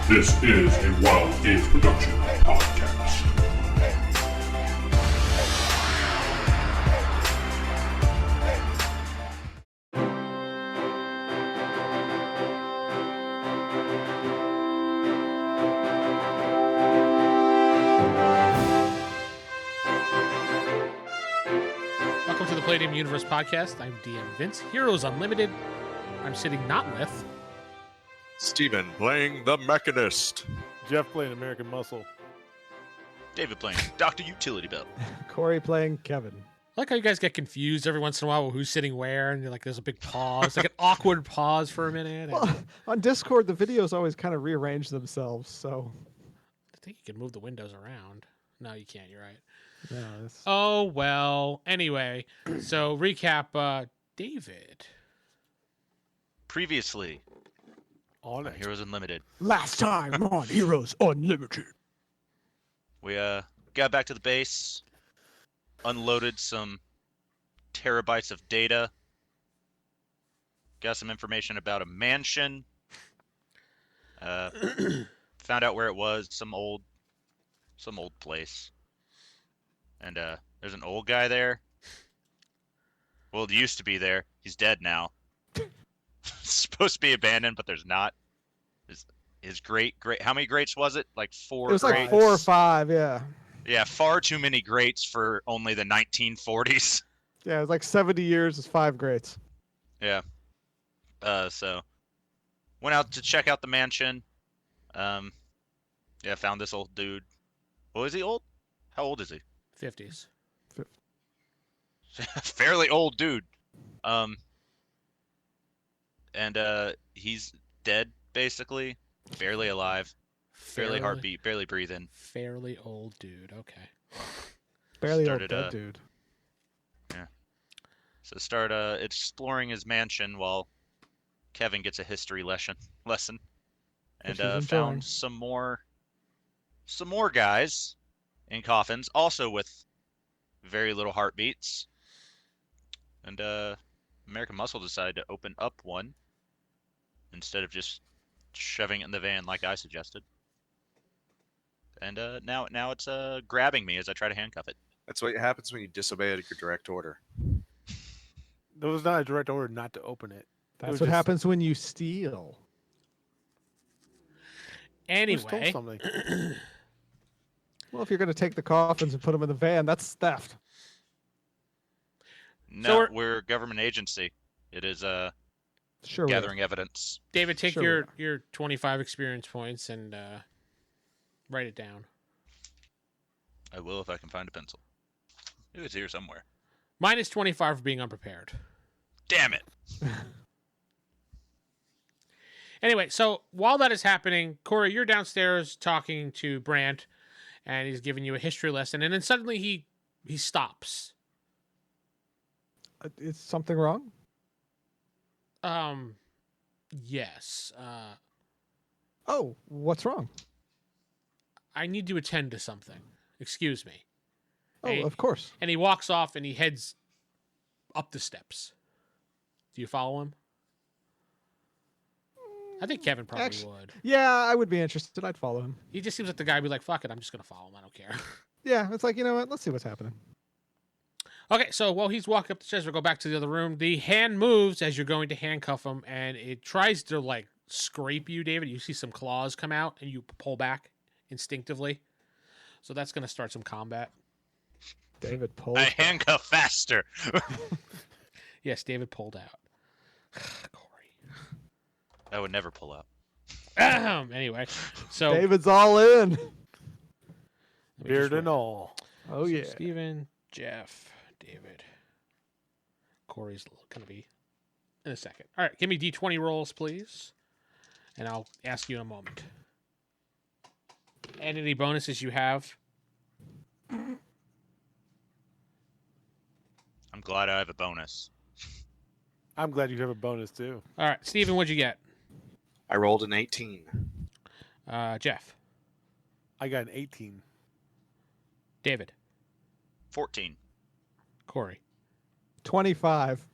This is a Wild Age Production podcast. Welcome to the Palladium Universe podcast. I'm DM Vince, Heroes Unlimited. I'm sitting not with... Steven playing the Mechanist. Geoff playing American Muscle. David playing Dr. Utility Belt. Corey playing Kevin. I like how you guys get confused every once in a while with who's sitting where, and you're like, there's a big pause, like an awkward pause for a minute. Well, on Discord, the videos always kind of rearrange themselves, so... I think you can move the windows around. No, you can't. You're right. Yeah, Oh, well. Anyway, so recap, David. Previously On on Heroes Unlimited, Last time on Heroes Unlimited. we got back to the base, unloaded some terabytes of data, got some information about a mansion, found out where it was, some old place, and there's an old guy there. Well, it used to be there. He's dead now. It's supposed to be abandoned, but there's not. His great. How many greats was it? Like 4. It was like greats? 4 or 5, yeah. Yeah, far too many greats for only the 1940s. Yeah, it was like 70 years is 5 greats. Yeah. So went out to check out the mansion. Yeah, found this old dude. Oh, is he old? How old is he? 50s. Fairly old dude. And he's dead basically, barely alive, barely heartbeat, barely breathing. Fairly old dude. Okay. Barely Started, old dead dude. So start exploring his mansion while Kevin gets a history lesson, and Which he's enjoying. found some more guys in coffins, also with very little heartbeats. And American Muscle decided to open up one instead of just shoving it in the van like I suggested. And now it's grabbing me as I try to handcuff it. That's what happens when you disobey a direct order. There was not a direct order not to open it. That's was what just- happens when you steal. Who stole Anyway, something? Well, if you're going to take the coffins and put them in the van, that's theft. No, we're- we're a government agency. It is Sure. we are. gathering evidence. David, take Sure we your 25 experience points and write it down. I will if I can find a pencil. It was here somewhere. Minus 25 for being unprepared. Damn it! Anyway, so while that is happening, Corey, you're downstairs talking to Brant, and he's giving you a history lesson, and then suddenly he stops. Is something wrong? Yes. Oh, what's wrong? I need to attend to something. Excuse me. Oh, Hey. of course. And he walks off and he heads up the steps. Do you follow him? I think Kevin probably Actually- would. Yeah, I would be interested. I'd follow him. He just seems like the guy who'd be like, fuck it, I'm just going to follow him. I don't care. Yeah, it's like, you know what? Let's see what's happening. Okay, so while he's walking up the stairs, we'll go back to the other room. The hand moves as you're going to handcuff him, and it tries to, like, scrape you, David. You see some claws come out, and you pull back instinctively. So that's going to start some combat. David pulls. I handcuff faster. Yes, David pulled out. Corey. I would never pull out. Anyway, so... David's all in. let me Beard just and write- all. Oh, yeah. Steven, Geoff, David. Corey's going to be in a second. All right, give me D20 rolls, please. And I'll ask you in a moment. And any bonuses you have. I'm glad I have a bonus. I'm glad you have a bonus too. All right, Steven, what'd you get? I rolled an 18. Geoff, I got an 18. David, 14. Corey. 25.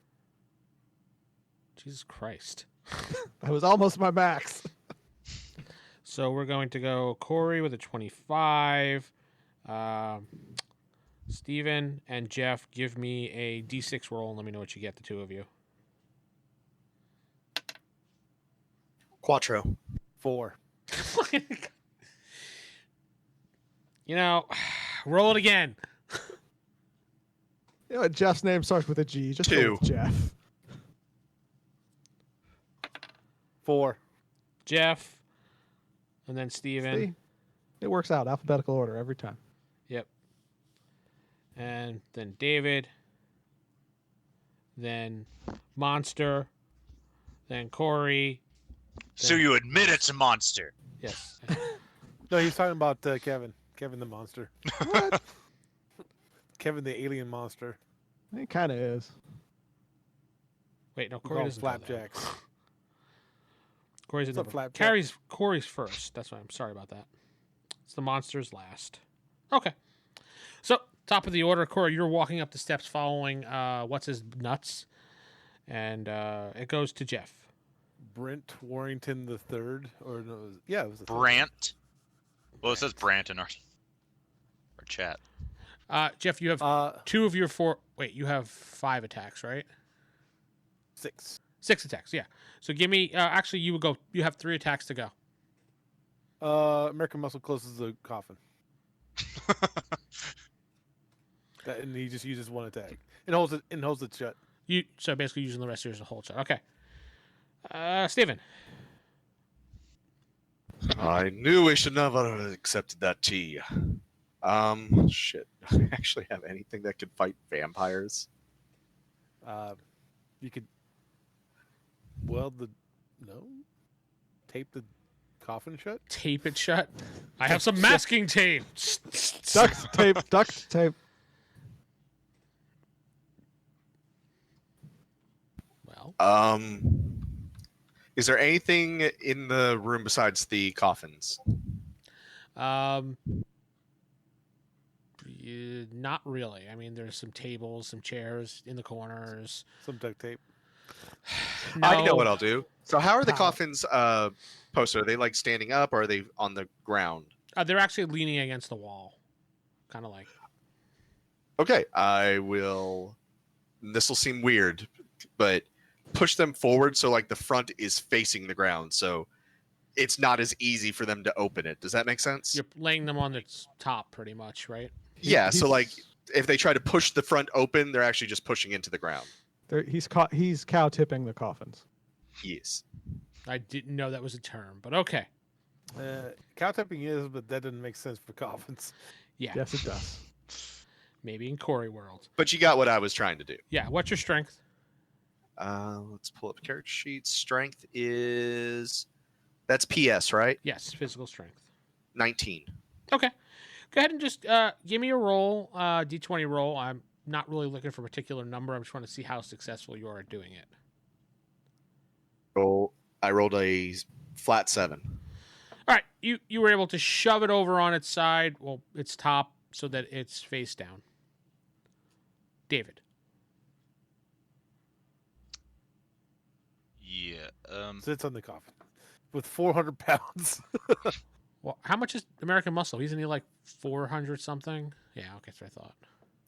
Jesus Christ. That was almost my max. So we're going to go Corey with a 25. Steven and Geoff, give me a D6 roll and let me know what you get, the two of you. Quattro. 4. You know, roll it again. You know what? Jeff's name starts with a G. Just go 2. with Geoff. 4. Geoff, and then Steven. See? It works out. Alphabetical order every time. Yep. And then David. Then Monster. Then Corey. So you admit it's a monster. Yes. No, he's talking about Kevin. Kevin the monster. What? Kevin the alien monster. It kind of is. Wait, no, We Corey call him doesn't. know that. flapjacks. Corey's What's a up, number. Flapjack? Corey's first. That's why I'm sorry about that. It's the monsters last. Okay. So, top of the order, Corey, you're walking up the steps following what's his nuts. And it goes to Geoff. Brent Warrington the third, or no? It was the third. Brant. Well, it says Brant in our chat. Geoff, you have 2 of your 4. Wait, you have 5 attacks, right? 6. 6 attacks, yeah. So give me. Actually, you would go. You have 3 attacks to go. American Muscle closes the coffin. And he just uses 1 attack and holds it shut. So basically using the rest of yours to hold shot. Okay. Steven. I knew we should never have accepted that tea. Shit. Do I actually have anything that could fight vampires? You could tape the coffin shut. Tape it shut. I have some masking tape. Duct tape. Duct tape. Well, Is there anything in the room besides the coffins? not really. I mean, there's some tables, some chairs in the corners. Some duct tape. I know what I'll do. So how are the How? coffins posted? Are they like standing up or are they on the ground? They're actually leaning against the wall, kind of like. Okay, I will. This will seem weird, but push them forward so like the front is facing the ground, so it's not as easy for them to open it. Does that make sense? You're laying them on the top, pretty much, right? Yeah. So like, if they try to push the front open, they're actually just pushing into the ground. He's cow tipping the coffins. Yes. I didn't know that was a term, but okay. Cow tipping is, but that doesn't make sense for coffins. Yeah, Yes, it does. maybe in Corey world. But you got what I was trying to do. Yeah, what's your strength? Let's pull up character sheet. Strength is that's PS, right? Yes, physical strength. 19. Okay. Go ahead and just give me a roll, D20 roll. I'm not really looking for a particular number. I'm just trying to see how successful you are at doing it. I rolled a flat 7. All right, you were able to shove it over on its side, well, its top, so that it's face down. David. Yeah. Sits on the coffin with 400 pounds. Well, how much is American Muscle? Isn't he like 400 something? Yeah, okay, that's what I thought.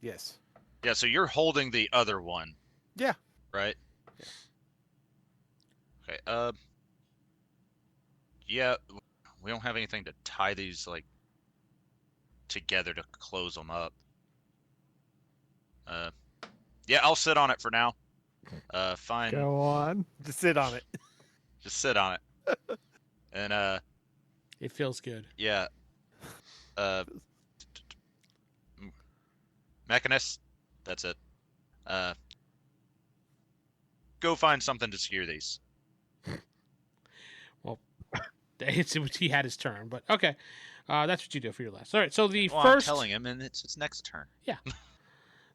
Yes. Yeah. So you're holding the other one. Yeah. Right. Okay. Yeah. We don't have anything to tie these like together to close them up. Yeah, I'll sit on it for now. Fine. Go on. Just sit on it. Just sit on it. And It feels good. yeah. Mechanist. That's it. Go find something to secure these. Well, he had his turn, but okay. That's what you do for your last. All right, so the Well, first... I'm telling him, and it's next turn.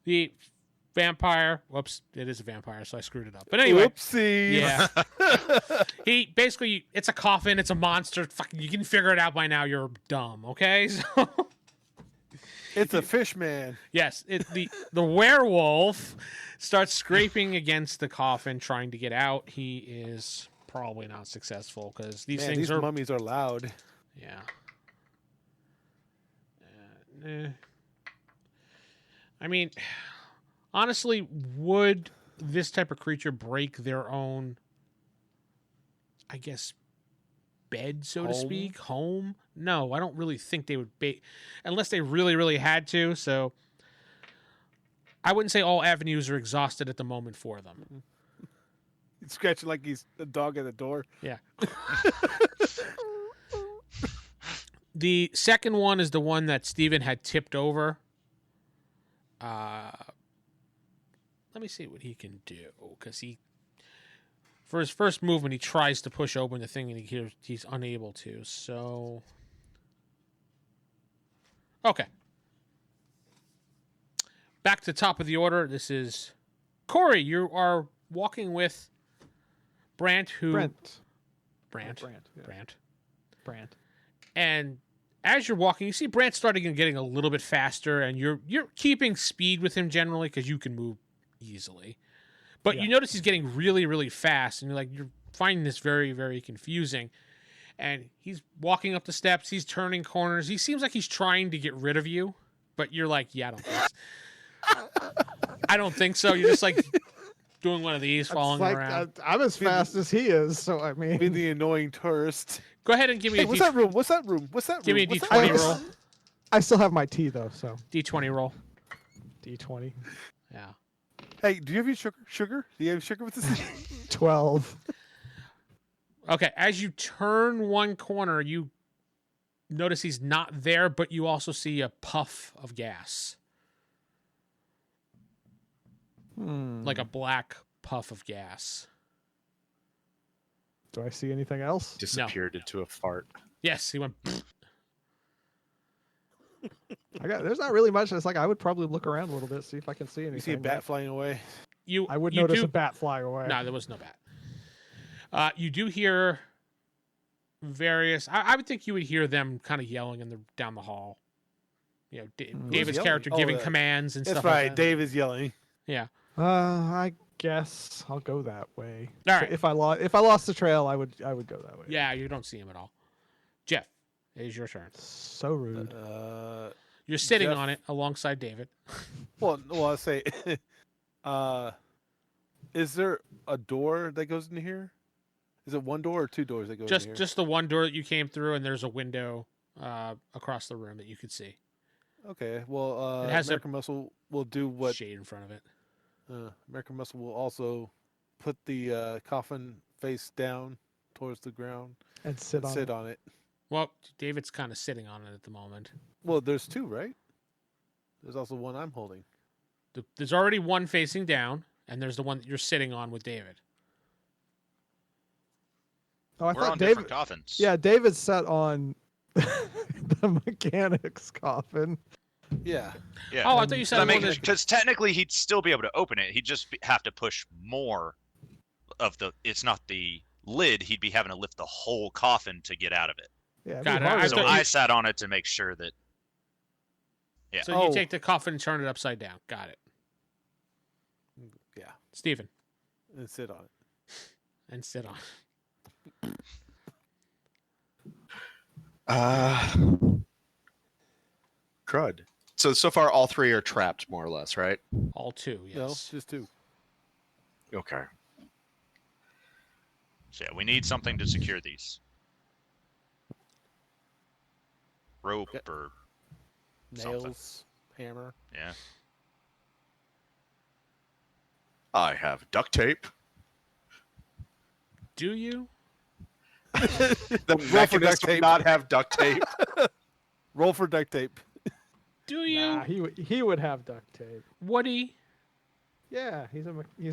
The vampire... Whoops, it is a vampire, so I screwed it up. But anyway... Whoopsie. Yeah. He basically, it's a coffin, it's a monster. Fucking, you can figure it out by now. You're dumb, okay? So, It's a fish man. yes, the werewolf starts scraping against the coffin, trying to get out. He is probably not successful because these Man, things these are. mummies are loud. Yeah. Nah. I mean, honestly, would this type of creature break their own, I guess, bed, so to Home? speak? Home? No, I don't really think they would be, unless they really, really had to. So I wouldn't say all avenues are exhausted at the moment for them. He's scratching like he's a dog at the door. Yeah. The second one is the one that Steven had tipped over. Let me see what he can do, because for his first movement, he tries to push open the thing, and he's unable to. So, okay. Back to the top of the order. This is Corey. You are walking with Brant, Brent. Brant. Yeah. Brant. And as you're walking, you see Brant starting and getting a little bit faster, and you're keeping speed with him generally because you can move easily. But you notice he's getting really, really fast, and you're finding this very, very confusing. And he's walking up the steps, he's turning corners. He seems like he's trying to get rid of you, but you're like, yeah, I don't think so. You're just like doing one of these, following It's like, around. I'm as fast as he is, so I mean, Be the annoying tourist. Go ahead and give me Hey, a what's that room? What's that room? What's that Give room? me a What's D20 that roll. I still have my tea though, so D20 roll. D20, Yeah. Hey, do you have any sugar? Sugar? Do you have sugar with this? 12. Okay, as you turn one corner, you notice he's not there, but you also see a puff of gas. Like a black puff of gas. Do I see anything else? Disappeared into a fart. Yes, he went. There's not really much. It's like I would probably look around a little bit, see if I can see anything. You see a bat flying away? I would you notice do, a bat fly away. No, there was no bat. You do hear various. I would think you would hear them kind of yelling down the hall. You know, David's yelling? character Oh, giving that- commands and That's stuff. right. Like that. Dave is yelling. Yeah. I guess I'll go that way. All right. If I lost the trail, I would go that way. Yeah, you don't see him at all. Jeff, it is your turn. So rude. You're sitting Jeff- on it alongside David. Well, I say, is there a door that goes into here? Is it one door or two doors that go in here? Just the one door that you came through, and there's a window across the room that you could see. Okay. Well, It has American Muscle will do what Shade in front of it. American Muscle will also put the coffin face down towards the ground And sit and on sit it. on it. Well, David's kind of sitting on it at the moment. Well, there's two, right? There's also one I'm holding. There's already one facing down, and there's the one that you're sitting on with David. Oh, I We're thought on David. different coffins. Yeah, David sat on the mechanic's coffin. Yeah. Yeah. Oh, I thought you said That one that- because technically he'd still be able to open it. He'd just have to push more of the. It's not the lid. He'd be having to lift the whole coffin to get out of it. Yeah, it'd Got be it. harder. So thought I you- sat on it to make sure that. Yeah. So you take the coffin and turn it upside down. Got it. Yeah. Steven. And sit on it. And sit on. Crud. So far, all three are trapped, more or less, right? All two, yes. No, just two. Okay. So yeah, we need something to secure these. Rope Yep. or Nails, hammer. yeah. I have duct tape. Do you? The for Mechanist duct would tape. not have duct tape. Roll for duct tape. Do you? Nah, he would have duct tape. Woody? Yeah, he's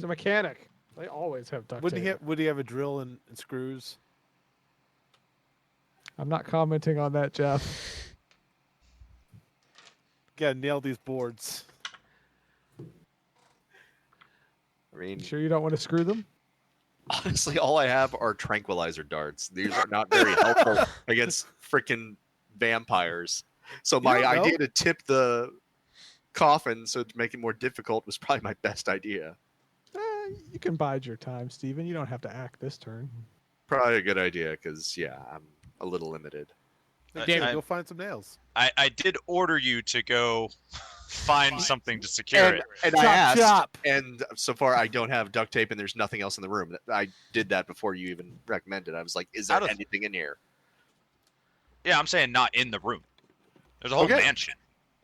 a mechanic. They always have duct tape. Would he have a drill and screws? I'm not commenting on that, Jeff. Gotta nail these boards. I mean, You sure you don't want to screw them? honestly, all I have are tranquilizer darts. These are not very helpful against freaking vampires. So my don't know. idea to tip the coffin so to make it more difficult was probably my best idea. You can bide your time, Steven. You don't have to act this turn. Probably a good idea because, yeah, I'm a little limited. David, go find some nails. I did order you to go find something to secure it. And Chop, I asked, chop. and so far I don't have duct tape, and there's nothing else in the room. I did that before you even recommended. I was like, "Is there Out of- anything in here?" Yeah, I'm saying not in the room. There's a whole Okay. mansion.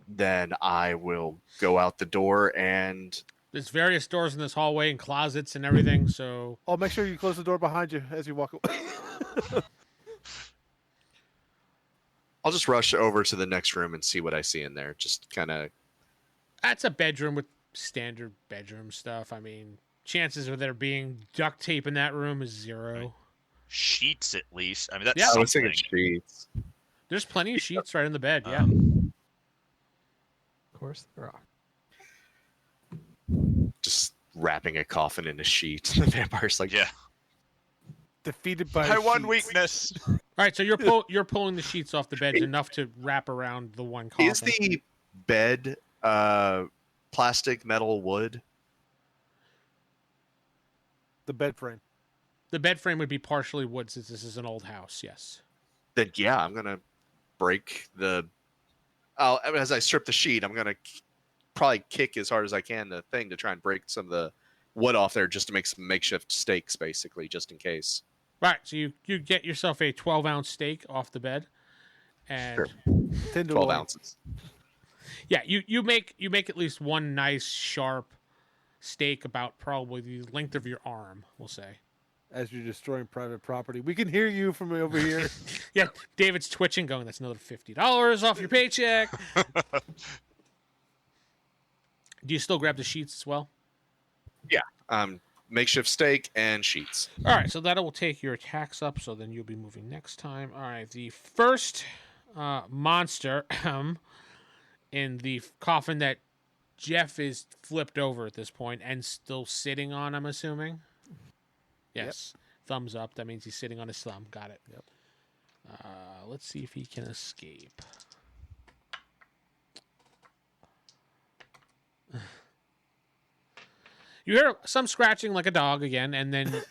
Then I will go out the door and There's various doors in this hallway and closets and everything. So Oh, make sure you close the door behind you as you walk away. I'll just rush over to the next room and see what I see in there. Just kind of. that's a bedroom with standard bedroom stuff. I mean, chances of there being duct tape in that room is 0. Sheets, at least. I mean, that's Yeah. I was something. thinking sheets. There's plenty of sheets right in the bed. Yeah. Of course there are. Just wrapping a coffin in a sheet. The vampire's like, Yeah. Defeated by My one sheets. weakness. All right. So you're pulling the sheets off the bed enough to wrap around the one coffin. Is the bed plastic, metal, wood? The bed frame. The bed frame would be partially wood since this is an old house. Yes. Then yeah, I'm gonna break the. As I strip the sheet, I'm gonna probably kick as hard as I can the thing to try and break some of the wood off there, just to make some makeshift stakes, basically, just in case. Right. So you get yourself a 12-ounce steak off the bed, and Sure. 10 to 12 1. ounces. yeah, you make at least one nice sharp steak about probably the length of your arm. We'll say. As you're destroying private property. We can hear you from over here. Yeah, David's twitching, going, "That's another $50 off your paycheck." Do you still grab the sheets as well? Makeshift steak and sheets. All right, so that will take your attacks up. So then you'll be moving next time. All right, the first monster in the coffin that Geoff is flipped over at this point and still sitting on, I'm assuming. Yes. Thumbs up. That means he's sitting on his thumb. Got it. Yep. Let's see if he can escape. You hear some scratching like a dog again, and then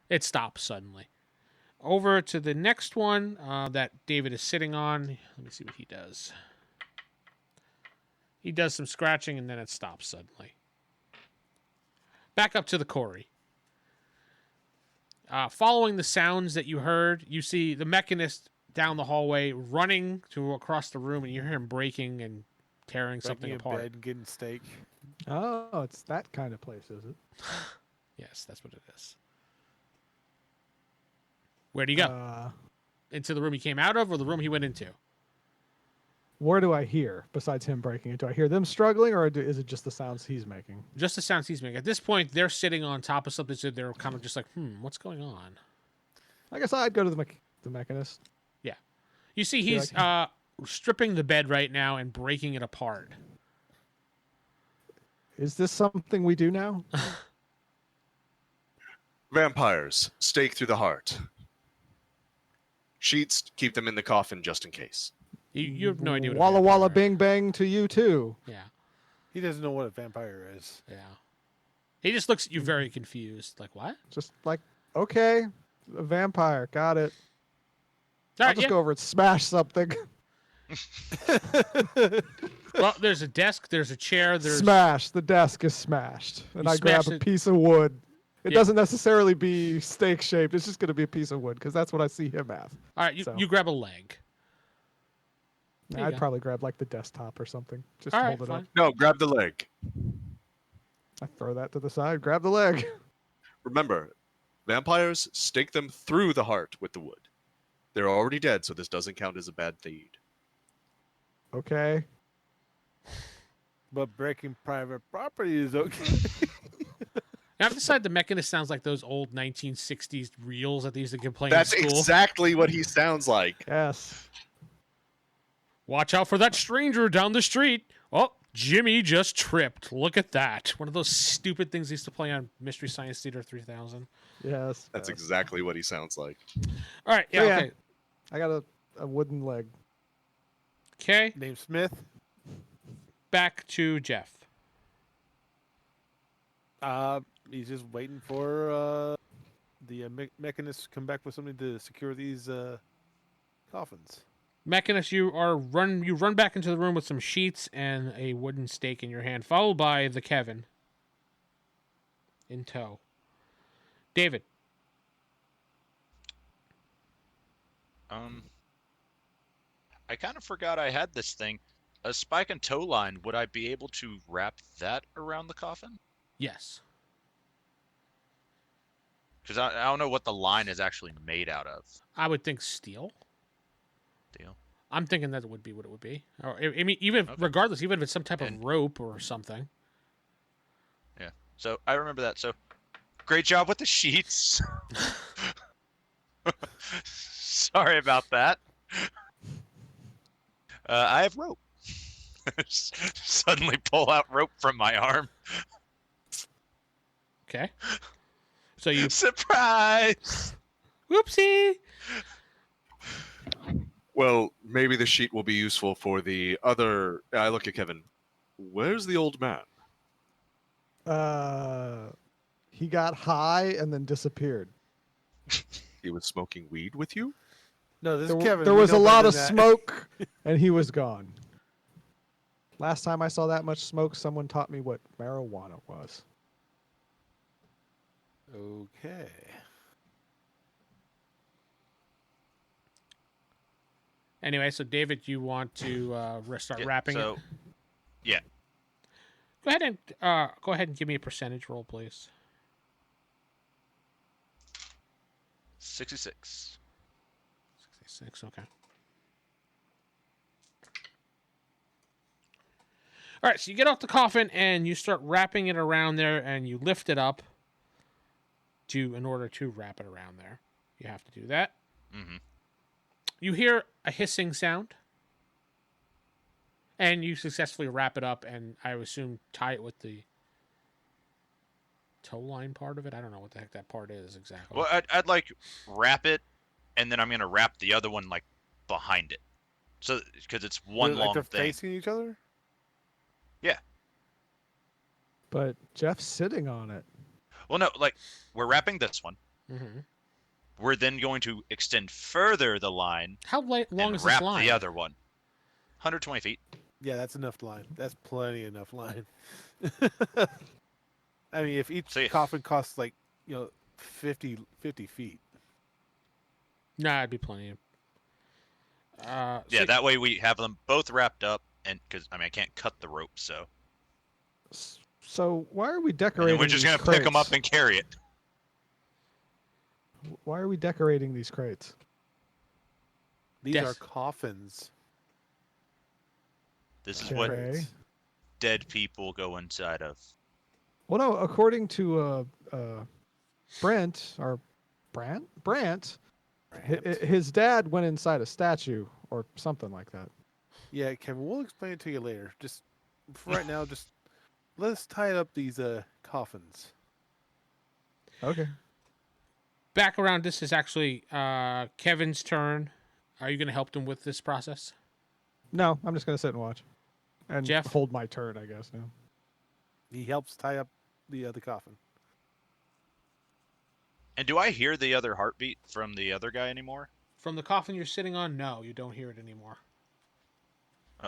it stops suddenly. Over to the next one that David is sitting on. Let me see what he does. He does some scratching, and then it stops suddenly. Back up to the Corey. Following the sounds that you heard, you see the Mechanist down the hallway running to across the room, and you hear him breaking and tearing something Breaking a apart. bed and getting steak. Oh, it's that kind of place, is it? Yes, that's what it is. Where do you go? Into the room he came out of, or the room he went into? Where do I hear besides him breaking it? Do I hear them struggling, or is it just the sounds he's making? Just the sounds he's making. At this point, they're sitting on top of something, so they're kind of just like, what's going on? I guess I'd go to the Mechanist. Yeah. You see he's stripping the bed right now and breaking it apart. Is this something we do now? Vampires, stake through the heart. Sheets, keep them in the coffin just in case. You have no idea what a Walla Walla vampire- Bing Bang to you too. Yeah. He doesn't know what a vampire is. Yeah. He just looks at you very confused. Like, what? Just like, okay, a vampire, got it. All I'll right, just yeah. go over and smash something. Well, there's a desk, there's a chair, there's... Smash. The desk is smashed, and You I grab smash a it- piece of wood. It Yeah. doesn't necessarily be steak shaped. It's just going to be a piece of wood because that's what I see him as. All right, So. you grab a leg. There you I'd go. probably grab like the desktop or something. Just All right, hold it fine. up. No, grab the leg. I throw that to the side. Grab the leg. Remember, vampires stake them through the heart with the wood. They're already dead, so this doesn't count as a bad deed. Okay. But breaking private property is okay. Now, I've decided the Mechanist sounds like those old 1960s reels that they used to get playing That's in school. exactly what he sounds like. Yes. Watch out for that stranger down the street. Oh, Jimmy just tripped. Look at that. One of those stupid things they used to play on Mystery Science Theater 3000. Yes. That's yes. exactly what he sounds like. All right, yeah, So, yeah. okay. I got a wooden leg. Okay, Name Smith. back to Geoff. He's just waiting for the Mechanist to come back with something to secure these coffins. Mechanist, you run back into the room with some sheets and a wooden stake in your hand, followed by the Kevin in tow. David. I kind of forgot I had this thing. A spike and tow line, would I be able to wrap that around the coffin? Yes. Because I don't know what the line is actually made out of. I would think steel. Deal. I'm thinking that would be what it would be. Or, I mean, even regardless, even if it's some type of rope or something. Yeah. So I remember that. So great job with the sheets. Sorry about that. I have rope. Suddenly pull out rope from my arm. Okay. So you Surprise! whoopsie. Well, maybe the sheet will be useful for the other. I look at Kevin. Where's the old man? He got high and then disappeared. He was smoking weed with you? No, this There, is Kevin. there We was a know lot better of than that. smoke, and he was gone. Last time I saw that much smoke, someone taught me what marijuana was. Okay. Anyway, so David, you want to start Yeah, wrapping so, it? yeah. Go ahead and give me a percentage roll, please. 66. 66. Okay. All right, so you get off the coffin and you start wrapping it around there, and you lift it up in order to wrap it around there. You have to do that. Mm-hmm. You hear a hissing sound, and you successfully wrap it up, and I would assume tie it with the tow line part of it. I don't know what the heck that part is exactly. Well, I'd like wrap it, and then I'm gonna wrap the other one like behind it, so because it's one like long they're thing. facing each other. But Jeff's sitting on it. Well, no, like we're wrapping this one. Mm-hmm. We're then going to extend further the line How long and is wrap this line? the other one. 120 feet. Yeah, that's enough line. That's plenty enough line. I mean, if each So, yeah. coffin costs like 50 feet. Nah, it'd be plenty. Yeah, so- that way we have them both wrapped up, and because I can't cut the rope, so So why are we and decorating? then we're just these gonna pick them up crates? and carry it. Why are we decorating these crates? These Yes. are coffins. This is Okay. what dead people go inside of. Well, no. According to Brant, his dad went inside a statue or something like that. Yeah, Kevin, we'll explain it to you later. Just for right now, just let's tie up these coffins. Okay. back around. This is actually Kevin's turn. Are you going to help them with this process? No, I'm just gonna sit and watch, and Geoff? hold my turn, I guess. Now. He helps tie up the coffin. And do I hear the other heartbeat from the other guy anymore? From the coffin you're sitting on, no, you don't hear it anymore.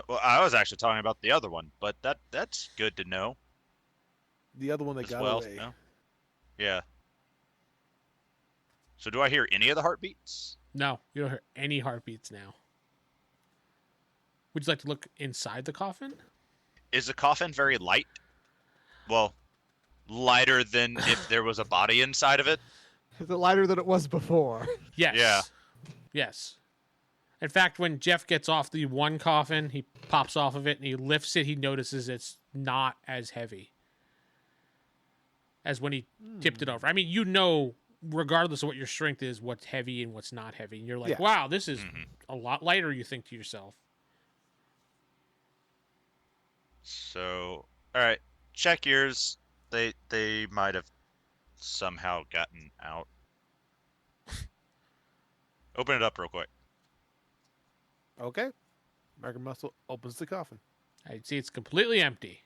Well, I was actually talking about the other one, but that's good to know The other one that as got well. away. No? Yeah. So do I hear any of the heartbeats? No, you don't hear any heartbeats now. Would you like to look inside the coffin? Is the coffin very light? Well, lighter than if there was a body inside of it? Is it lighter than it was before? Yes. Yeah. Yes. In fact, when Geoff gets off the one coffin, he pops off of it and he lifts it. He notices it's not as heavy as when he tipped it over. I mean, you know, regardless of what your strength is, what's heavy and what's not heavy. And you're like, Yeah. wow, this is Mhm. a lot lighter, you think to yourself. So, all right, check yours. They might have somehow gotten out. Open it up real quick. Okay. American Muscle opens the coffin. I see it's completely empty.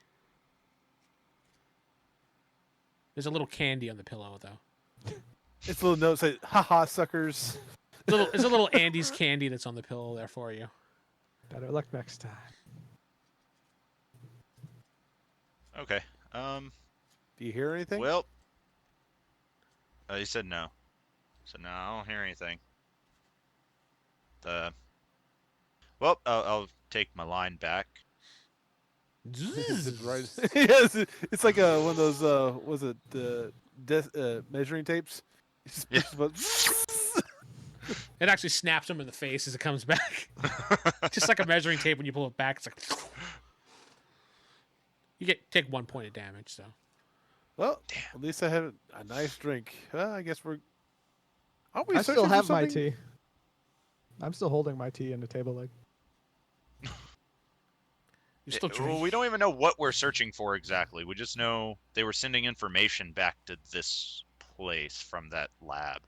There's a little candy on the pillow, though. Its little note says, "Haha, suckers." It's a little Andy's candy that's on the pillow there for you. Better luck next time. Okay. Do you hear anything? Well, he said no. So no, I don't hear anything. Well, I'll take my line back. It's right. Yes, it's like one of those. Was it measuring tapes? You just Yeah. push the It actually snaps him in the face as it comes back. Just like a measuring tape when you pull it back. It's like you take 1 point of damage. So Well, at least I had a nice drink. I guess we're. Aren't we I searching still for have my something? tea. I'm still holding my tea in the table leg. you still Well, drink. we don't even know what we're searching for exactly. We just know they were sending information back to this place from that lab.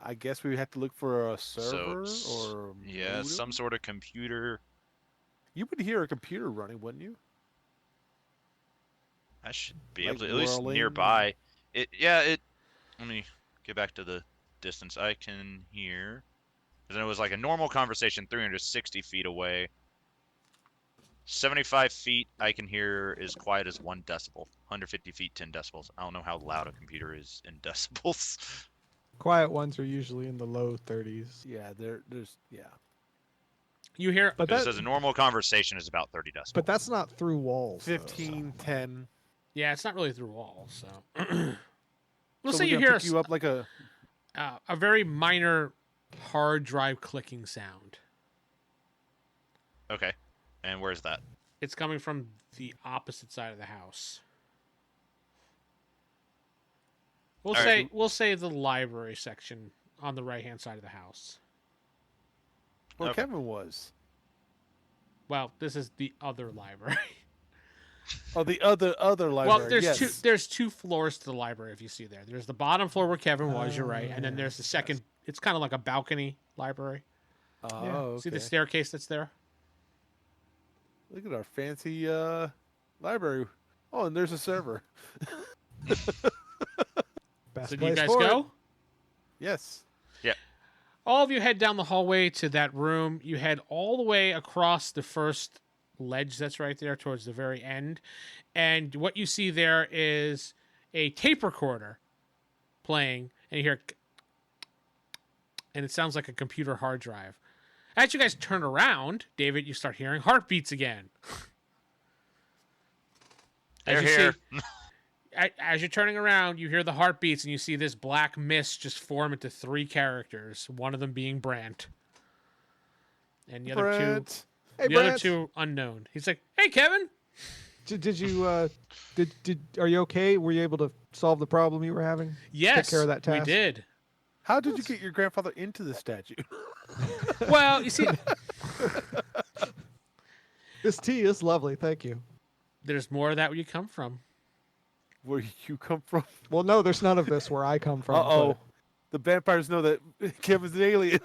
I guess we have to look for a server So, or a yeah, some modem? sort of computer. You would hear a computer running, wouldn't you? I should be Like able to, at least whirling? nearby. Let me get back to the distance. I can hear. And it was like a normal conversation 360 feet away. 75 feet I can hear as quiet as 1 decibel. 150 feet, 10 decibels. I don't know how loud a computer is in decibels. Quiet ones are usually in the low 30s. Yeah, there's yeah. You hear But But it that, says a normal conversation is about 30 decibels. but that's not through walls. though, 15, 10. Yeah, it's not really through walls. So let's So say we're you gonna hear pick you up like a. a very minor hard drive clicking sound. Okay. And where's that? It's coming from the opposite side of the house. All right. We'll say the library section on the right hand side of the house. Where Okay. Kevin was. Well, this is the other library. Oh, the other library. Well, there's yes. there's 2 floors to the library if you see there. There's the bottom floor where Kevin was, you're right, and then there's the second. It's kind of like a balcony library. Oh, Yeah. okay. See the staircase that's there? Look at our fancy library. Oh, and there's a server. Best So do you place guys for it. go? Yes. All of you head down the hallway to that room. You head all the way across the first ledge that's right there towards the very end. And what you see there is a tape recorder playing, and you hear, and it sounds like a computer hard drive. As you guys turn around, David, you start hearing heartbeats again. They're you here. as you're turning around, you hear the heartbeats, and you see this black mist just form into 3 characters. One of them being Brant, and the other Brent. Hey, the other Brant, 2 unknown. He's like, "Hey, Kevin." did you are you okay? Were you able to solve the problem you were having? Yes, care of that we task? did. How did you get your grandfather into the statue? Well, you see, This tea is lovely, thank you. there's more of that where you come from. Where you come from? Well, no, there's none of this where I come from. Uh-oh. The vampires know that Kevin's an alien.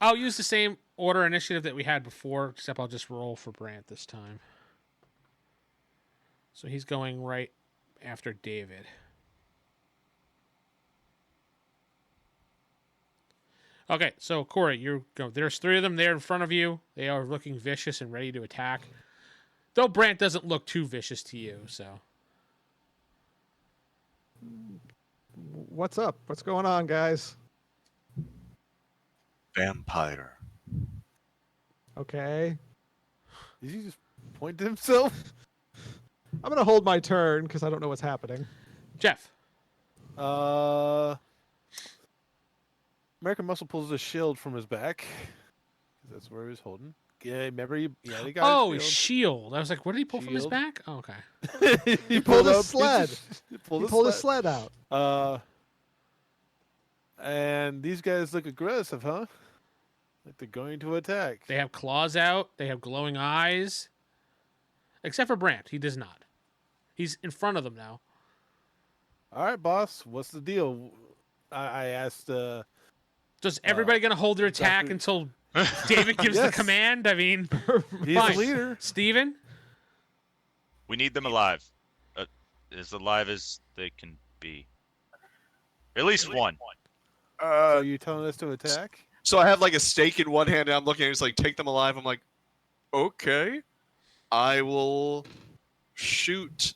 I'll use the same order initiative that we had before, except I'll just roll for Brant this time. So he's going right after David. Okay, so Corey, you go. There's 3 of them there in front of you. They are looking vicious and ready to attack. Though Brant doesn't look too vicious to you, so. What's up? What's going on, guys? Vampire. Okay. Did he just point to himself? I'm going to hold my turn because I don't know what's happening. Geoff. American Muscle pulls a shield from his back. 'Cause that's where he was holding. Yeah, remember he got Oh, his his shield. I was like, what did he pull from his Shield. back? Oh, okay. shield. He pulled his up- sled. He He pulled, pulled his sled out. And these guys look aggressive, huh? Like they're going to attack. They have claws out. They have glowing eyes. Except for Brant. He does not. He's in front of them now. All right, boss. What's the deal? I asked. So is everybody going to hold their attack Dr. until David gives the Yes. command? I mean, He's fine. the leader. Steven? We need them alive. As alive as they can be. At least one. So Uh, are you telling us to attack? so I have like a stake in one hand, and I'm looking at it, it's like, take them alive. I'm like, okay. I will shoot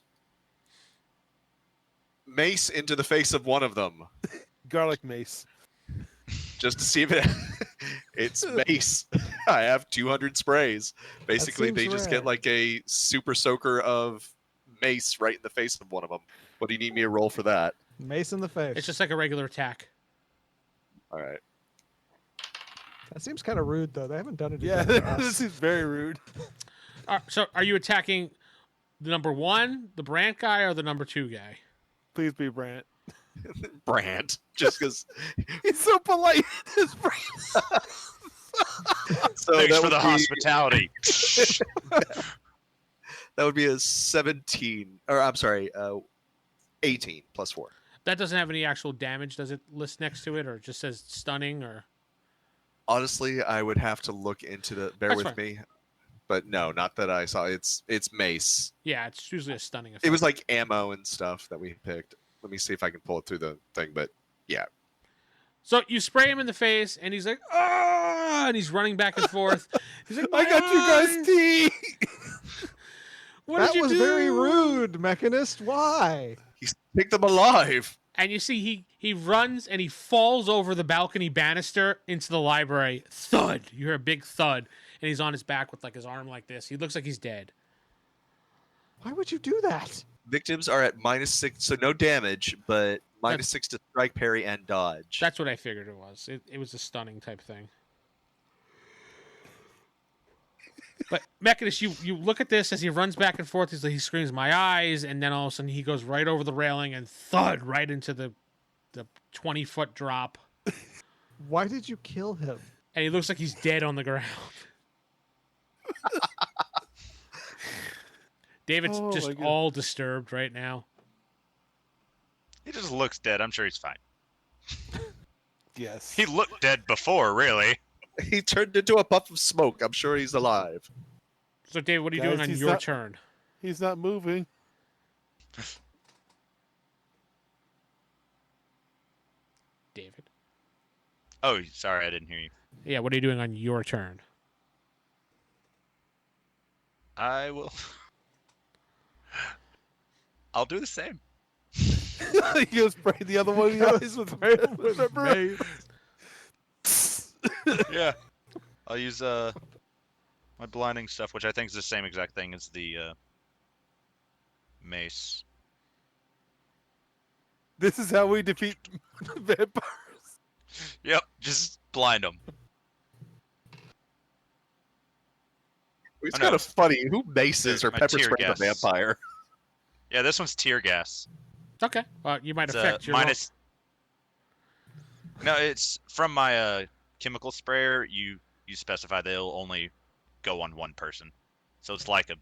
mace into the face of one of them. Garlic mace. Just to see if it it's mace. I have 200 sprays. Basically, they seems just rare. get like a super soaker of mace right in the face of one of them. What do you need me to roll for that? Mace in the face. It's just like a regular attack. All right. That seems kind of rude, though. They haven't done it Yeah, again to this us. is very rude. So are you attacking the number 1, the Brant guy, or the number 2 guy? Please be Brant. Brant, just because. He's so polite. His Brant. So Thanks that for would the be, hospitality. That would be a 17, or I'm sorry, 18 plus 4. That doesn't have any actual damage. Does it list next to it, or it just says stunning? Or Honestly, I would have to look into the. Bear That's with fine. me, but no, not that I saw. It's mace. yeah, it's usually a stunning effect. It was like ammo and stuff that we picked. Let me see if I can pull it through the thing, but yeah. So you spray him in the face, and he's like, "Ah!" and he's running back and forth. He's like, I got you guys "My tea. eyes! What That did you was do?" very rude, Mechanist. Why? He's picked them alive. And you see he runs and he falls over the balcony banister into the library. Thud! You hear a big thud, and he's on his back with like his arm like this. He looks like he's dead. Why would you do that? Victims are at -6, so no damage, but -6 to strike, parry, and dodge. That's what I figured it was. It was a stunning type thing. But Mechanist, you look at this as he runs back and forth. He screams, "My eyes!" And then all of a sudden he goes right over the railing and thud right into the 20-foot drop. Why did you kill him? And he looks like he's dead on the ground. David's Oh, just my God. all disturbed right now. He just looks dead. I'm sure he's fine. Yes. He looked dead before, really. He turned into a puff of smoke. I'm sure he's alive. So, David, what are you Guys, doing on he's your not- turn? He's not moving. David? Oh, sorry, I didn't hear you. Yeah, what are you doing on your turn? I will. I'll do the same. He goes spray the other one in the eyes with pepper. Yeah. I'll use my blinding stuff, which I think is the same exact thing as the mace. This is how we defeat vampires. Yep, just blind them. It's Oh, no. kind of funny. Who maces or My pepper tear sprays a gas. vampire? Yeah, this one's tear gas. Okay. Well, you might It's affect your minus. No, it's from my chemical sprayer. You specify that it'll only go on one person, so it's like a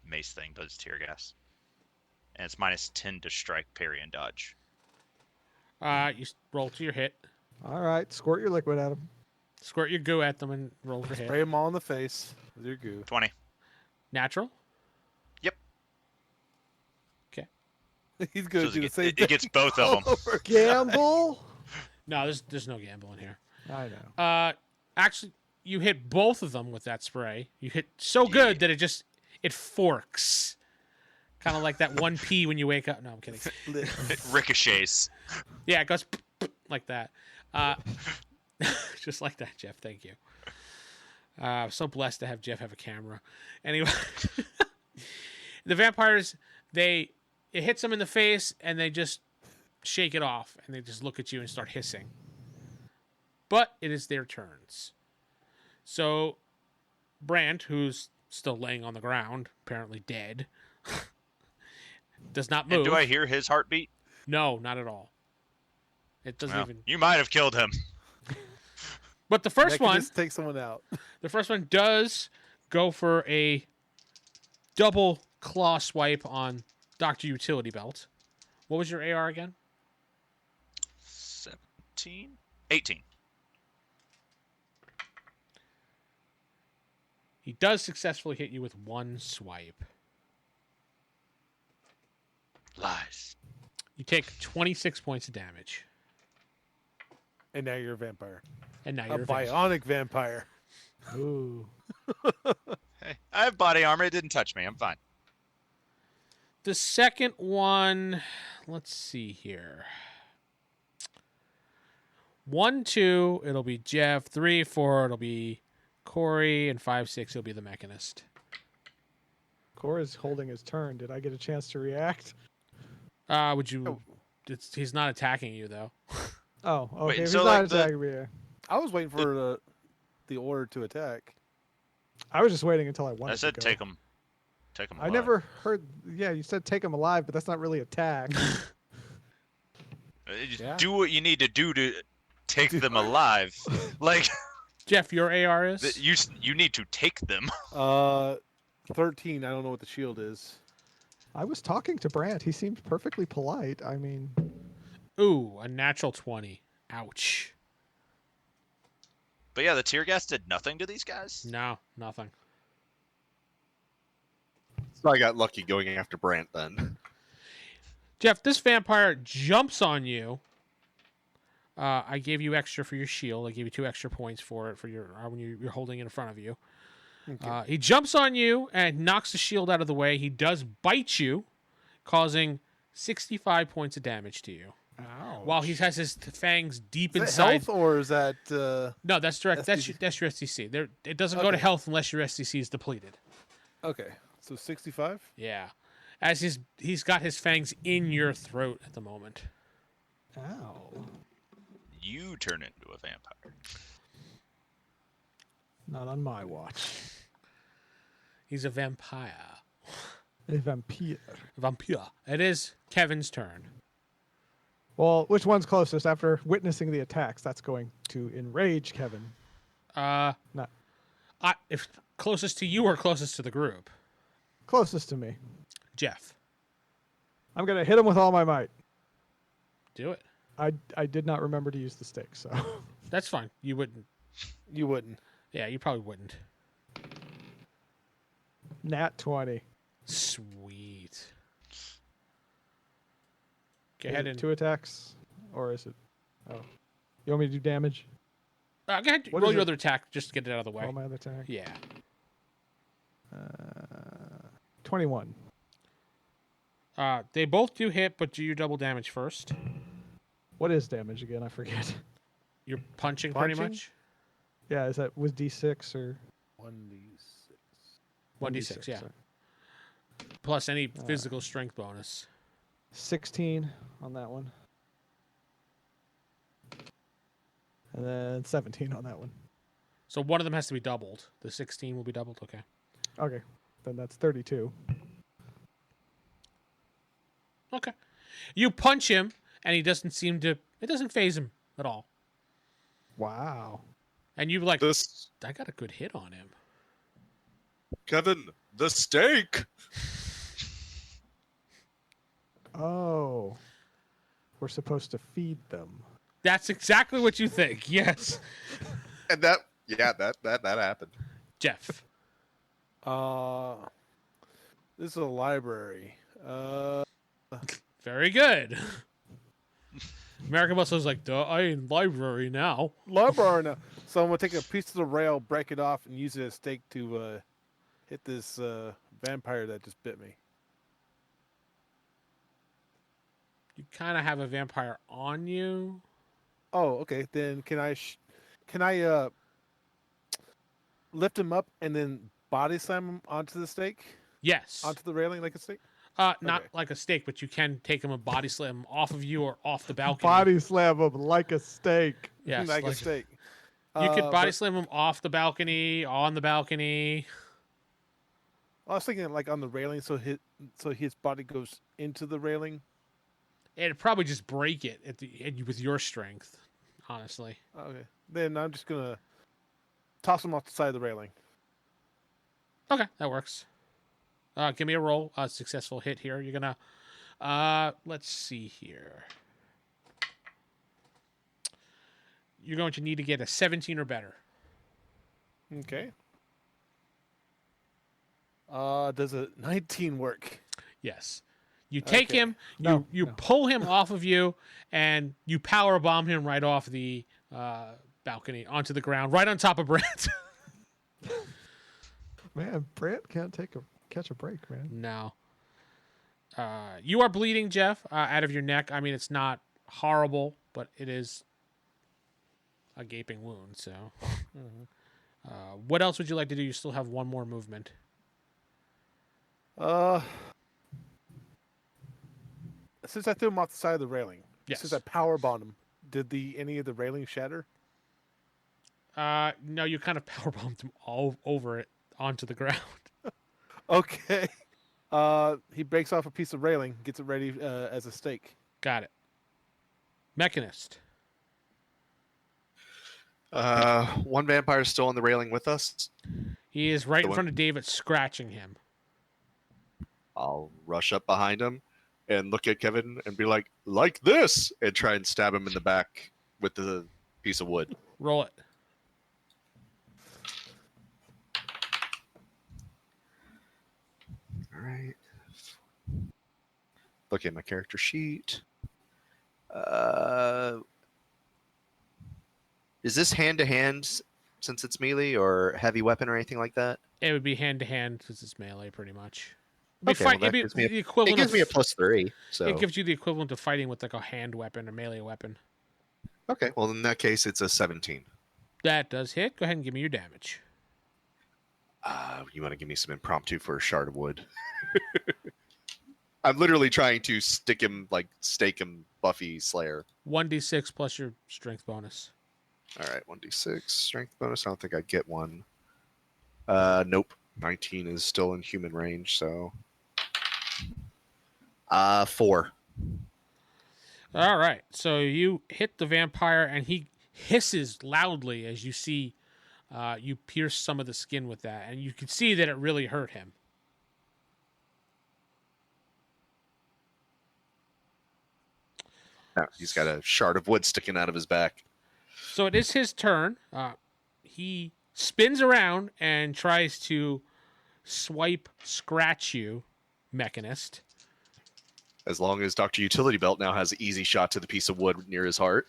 mace thing, but it's tear gas, and it's -10 to strike, parry, and dodge. you roll to your hit, All right, squirt your liquid at him. squirt your goo at them, and roll for hit. Spray them all in the face with your goo. 20. Natural? He's going So to do the it, same it thing. gets both of them. all over. Gamble. No, there's no gamble in here. I know. Actually, you hit both of them with that spray. You hit so good that it forks. Kind of like that 1P when you wake up. No, I'm kidding. It ricochets. Yeah, it goes like that. Just like that, Geoff. Thank you. I'm so blessed to have Geoff have a camera. Anyway, the vampires, it hits them in the face, and they just shake it off, and they just look at you and start hissing. But it is their turns. So, Brant, who's still laying on the ground, apparently dead, does not move. And do I hear his heartbeat? No, not at all. It doesn't Well, even. you might have killed him. But the first one, Just take someone out. the first one does go for a double claw swipe on Dr. Utility Belt. What was your AR again? 17? 18. He does successfully hit you with one swipe. Lies. You take 26 points of damage. And now you're a vampire. And now A you're a vampire. bionic vampire. Ooh. Hey, I have body armor. It didn't touch me. I'm fine. The second one, let's see here. 1, 2, it'll be Geoff. 3, 4, it'll be Corey, and 5, 6, it'll be the Mechanist. Cora's holding his turn. Did I get a chance to react? Would you? He's not attacking you though. Oh, okay. Wait, He's so, not like, the- attacking me. I was waiting for the order to attack. I was just waiting until I wanted I said to go. take him. Take him. I never heard. Yeah, you said take him alive, but that's not really attack. Yeah. Do what you need to do to take them alive. Like Geoff, your AR is. you need to take them. 13. I don't know what the shield is. I was talking to Brant. He seemed perfectly polite. I mean, Ooh, a natural 20. Ouch. But yeah, the tear gas did nothing to these guys. No, nothing. So I got lucky going after Brant then. Geoff, this vampire jumps on you. I gave you extra for your shield. I gave you 2 extra points for it for your when you're holding it in front of you. Okay. He jumps on you and knocks the shield out of the way. He does bite you, causing 65 points of damage to you. ow. While he has his fangs deep Is that inside. health or is that? No, that's direct. That's SDC? your SDC. There, it doesn't go to Okay. health unless your SDC is depleted. Okay, so 65. Yeah, as he's got his fangs in your throat at the moment. Ow. You turn into a vampire. Not on my watch. He's a vampire. A vampire. Vampire. It is Kevin's turn. Well, which one's closest? After witnessing the attacks, that's going to enrage Kevin. Not If closest to you or closest to the group, closest to me. Geoff. I'm gonna hit him with all my might. Do it. I did not remember to use the stick, so That's fine. You wouldn't. You wouldn't. Yeah, you probably wouldn't. nat 20. Sweet. Go Is ahead it and 2 attacks, or is it? Oh, you want me to do damage? go ahead. What Roll is your it? other attack just to get it out of the way. All my other attack. Yeah. 21. They both do hit, but do you double damage first? What is damage again? I forget. You're punching pretty Punching? much. Yeah, is that with D6 or 1d6. 1d6, yeah. sorry. Plus any physical strength bonus. 16 on that one. And then 17 on that one. So one of them has to be doubled. The 16 will be doubled. Okay. Okay, then that's 32. Okay. You punch him, and he doesn't seem to. It doesn't phase him at all. Wow. And you like, This I got a good hit on him. Kevin, the steak. Oh. We're supposed to feed them. That's exactly what you think. Yes, And that happened. Jeff. This is a library. Very good. American Muscle's like, duh, I in library now. Library now. So I'm gonna take a piece of the rail, break it off, and use it as stake to hit this vampire that just bit me. You kind of have a vampire on you. Oh, okay. Then can I lift him up and then body slam him onto the stake, Yes. onto the railing like a stake? Not okay. like a stake, but you can take him and body slam him off of you or off the balcony. Body slam them like a steak. Yes. like a stake. You could body but slam him off the balcony, on the balcony. I was thinking like on the railing, so his body goes into the railing. It'd probably just break it with your strength, honestly. Okay. Then I'm just gonna toss him off the side of the railing. Okay, that works. Give me a roll. A successful hit here. You're gonna. Let's see here. You're going to need to get a 17 or better. Okay. Does a 19 work? Yes. You take Okay. him. No, you no. pull him off of you, and you power bomb him right off the balcony onto the ground, right on top of Brant. Man, Brant can't catch a break, man. No. You are bleeding, Geoff, out of your neck. I mean, it's not horrible, but it is a gaping wound. So, what else would you like to do? You still have one more movement. Since I threw him off the side of the railing, Yes. since I powerbombed him, did any of the railing shatter? No, you kind of powerbombed him all over it onto the ground. Okay. He breaks off a piece of railing, gets it ready as a stake. Got it. Mechanist. One vampire is still on the railing with us. He is right The in one- front of David, scratching him. I'll rush up behind him and look at Kevin and be like this, and try and stab him in the back with the piece of wood. Roll it. All right. Look at my character sheet. Is this hand to hand since it's melee, or heavy weapon or anything like that? It would be hand to hand because it's melee, pretty much. Okay, well, that It'd be gives me the It equivalent. gives me a of, +3. So It gives you the equivalent of fighting with like a hand weapon or melee weapon. okay, well in that case it's a 17. That does hit. Go ahead and give me your damage. You want to give me some impromptu for a shard of wood? I'm literally trying to stake him, Buffy Slayer. 1d6 plus your strength bonus. All right, 1d6 strength bonus. I don't think I get one. Nope. 19 is still in human range, so 4. All right. So you hit the vampire, and he hisses loudly as you see you pierce some of the skin with that, and you can see that it really hurt him. Now, he's got a shard of wood sticking out of his back. So it is his turn. He spins around and tries to scratch you, Mechanist. As long as Dr. Utility Belt now has an easy shot to the piece of wood near his heart.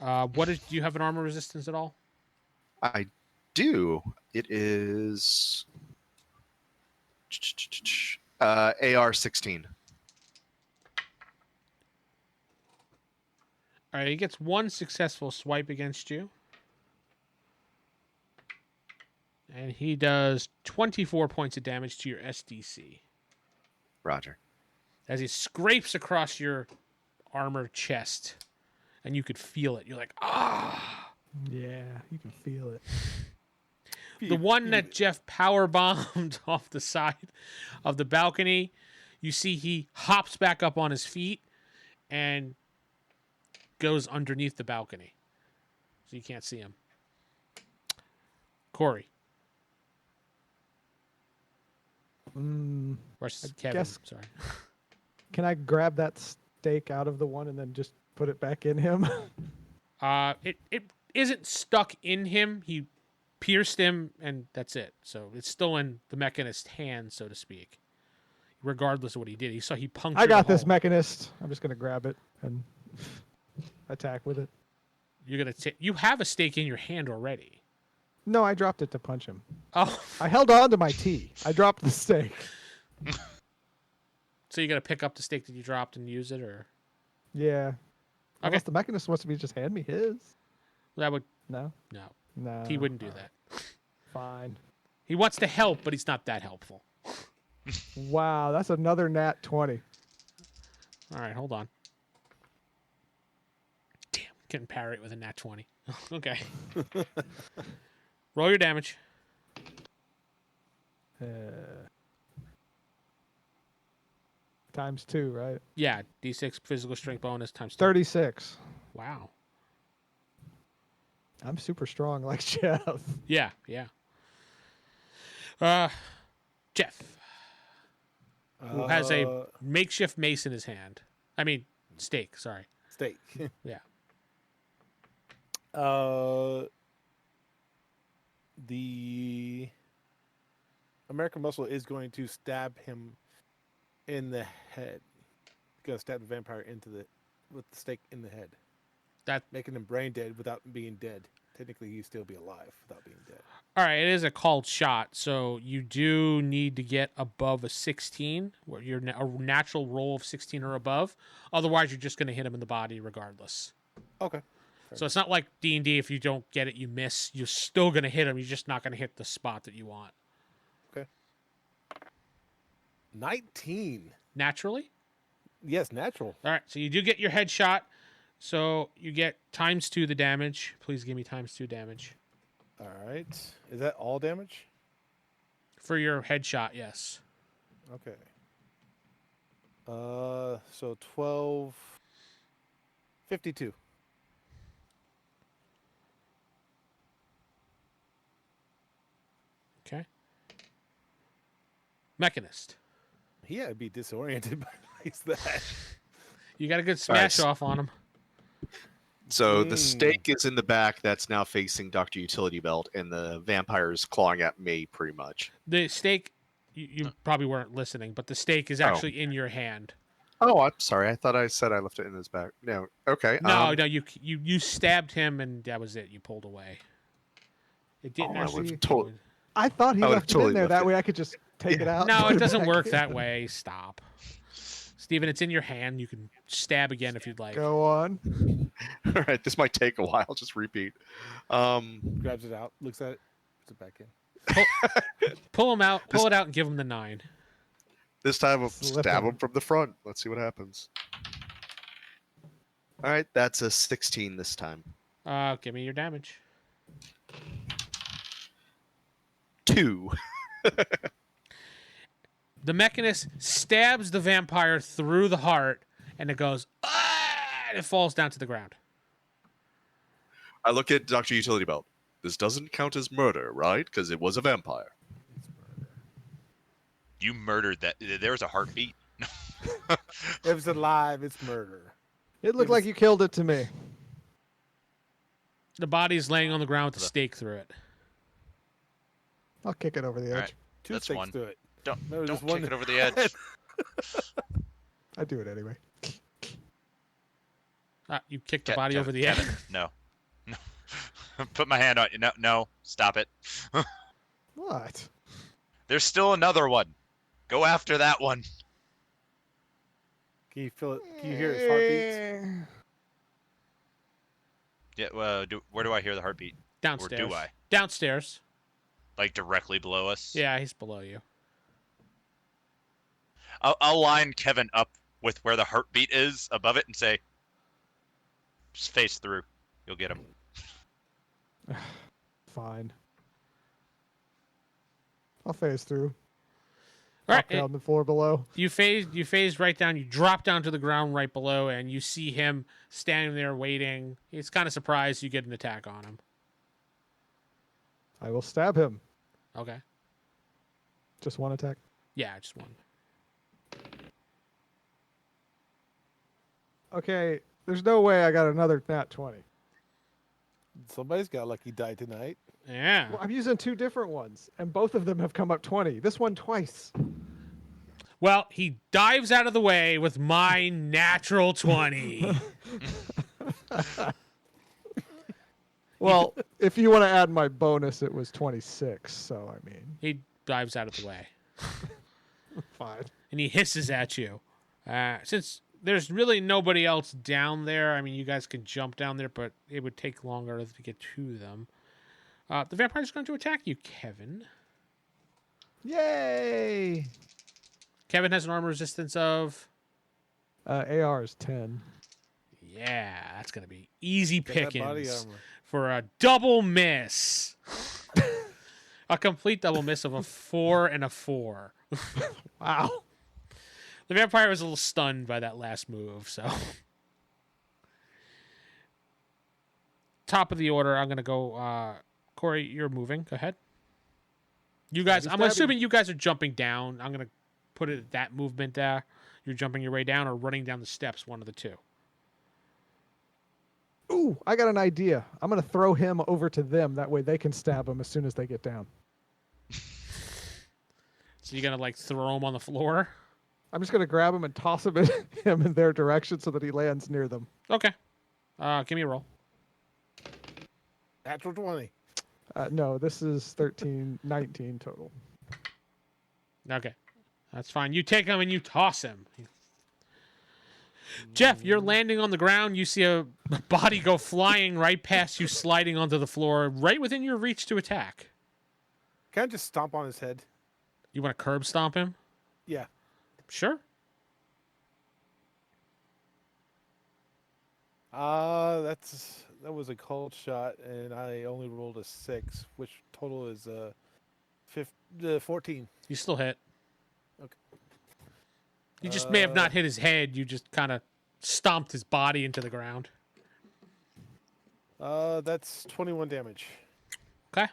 Do you have an armor resistance at all? I do. It is AR 16. All right, he gets one successful swipe against you. And he does 24 points of damage to your SDC Roger. as he scrapes across your armor chest. And you could feel it. You're like, ah! Yeah, you can feel it. The one that Geoff power bombed off the side of the balcony, you see he hops back up on his feet and goes underneath the balcony. So you can't see him. Corey. Versus Kevin. guess- Sorry. Can I grab that stake out of the one and then just put it back in him? It isn't stuck in him. He pierced him, and that's it. So it's still in the Mechanist's hand, so to speak. Regardless of what he did, he punctured. I got a this, hole. Mechanist. I'm just gonna grab it and attack with it. You're gonna take. You have a stake in your hand already. No, I dropped it to punch him. Oh, I held on to my T. I dropped the stake. so you got to pick up the stake that you dropped and use it, or Yeah. Okay. Unless the Mechanist wants me to just hand me his. that would No. no. He wouldn't do that. Fine. He wants to help, but he's not that helpful. Wow, that's another nat 20. All right, hold on. Damn, couldn't parry it with a nat 20. Okay. Roll your damage. Times 2, right? Yeah, D6 physical strength bonus times 2. 36. Wow. I'm super strong like Geoff. Yeah. Geoff, who has a makeshift mace in his hand. I mean, stake, sorry. stake. Yeah. The American Muscle is going to stab him in the head. Going to stab the vampire with the stake in the head. making him brain dead without being dead. Technically, he'd still be alive without being dead. All right, it is a called shot, so you do need to get above a 16, where you're a natural roll of 16 or above. Otherwise, you're just going to hit him in the body regardless. Okay. So it's not like D&D. If you don't get it, you miss. You're still going to hit him. You're just not going to hit the spot that you want. 19. Naturally? Yes, natural. All right, so you do get your headshot. So you get ×2 the damage. Please give me ×2 damage. All right. Is that all damage? For your headshot, yes. Okay. So 12, 52. Okay. Mechanist. He had to be disoriented by at least that. You got a good smash Nice. off on him. So the stake is in the back that's now facing Dr. Utility Belt, and the vampire is clawing at me pretty much. The stake, you probably weren't listening, but the stake is actually in your hand. Oh, I'm sorry. I thought I said I left it in his back. No. Okay. No, you stabbed him, and that was it. You pulled away. It didn't I actually. would've told- I thought he I would've left it totally in there. left That it. way I could just take it out. and No, put it doesn't back work in. that way. Stop. Steven, it's in your hand. You can stab again if you'd like. Go on. All right. This might take a while. Just repeat. Grabs it out, looks at it, puts it back in. Pull him out. Pull it out and give him the 9. This time I'll Slip stab him. him from the front. Let's see what happens. All right. That's a 16 this time. Give me your damage. 2. The Mechanist stabs the vampire through the heart, and it goes, and it falls down to the ground. I look at Dr. Utility Belt. This doesn't count as murder, right? Because it was a vampire. You murdered that. There was a heartbeat. If it's alive, it's murder. It looked like you killed it to me. The body's laying on the ground with a stake through it. I'll kick it over the edge. All right. Two That's stakes one. to it. Don't Remember, don't there's one kick it over the edge. I do it anyway. You kicked the body over the edge. Kevin, no. No. Put my hand on you. No, no, stop it. What? There's still another one. Go after that one. Can you feel it? Can you hear his heartbeats? Yeah. Where do I hear the heartbeat? Downstairs. Or do I? Downstairs. Like directly below us? Yeah, he's below you. I'll line Kevin up with where the heartbeat is above it and say, just face through. You'll get him. Fine. I'll phase through. All Drop right, down the floor below. you phase right down. You drop down to the ground right below, and you see him standing there waiting. He's kind of surprised you get an attack on him. I will stab him. Okay. Just one attack. Yeah, just one. Okay, there's no way I got another nat 20. Somebody's got lucky die tonight. Yeah. Well, I'm using 2 different ones, and both of them have come up 20. This one twice. Well, he dives out of the way with my natural 20. Well, if you want to add my bonus, it was 26. So, I mean, He dives out of the way. fine. And he hisses at you. Since there's really nobody else down there, I mean, you guys can jump down there, but it would take longer to get to them. The vampire's going to attack you, Kevin. Yay! Kevin has an armor resistance of... AR is 10. Yeah, that's going to be easy Get that body pickings armor. for a double miss. A complete double miss of a 4 and a 4. Wow. The vampire was a little stunned by that last move, so... Top of the order, I'm going to go... Corey, you're moving. Go ahead. You guys, I'm assuming you guys are jumping down. I'm going to put it at that movement there. You're jumping your way down or running down the steps, one of the two. Ooh, I got an idea. I'm going to throw him over to them. That way they can stab him as soon as they get down. So you're going to, like, throw him on the floor? I'm just going to grab him and toss him in their direction so that he lands near them. Okay. Give me a roll. Natural 20. No, this is 13, 19 total. Okay, that's fine. You take him and you toss him. Geoff, you're landing on the ground. You see a body go flying right past you, sliding onto the floor, right within your reach to attack. Can I just stomp on his head? You want to curb stomp him? Yeah. Sure. That was a cold shot, and I only rolled a 6, which total is 14. You still hit. Okay. You just may have not hit his head. You just kind of stomped his body into the ground. That's 21 damage. Okay.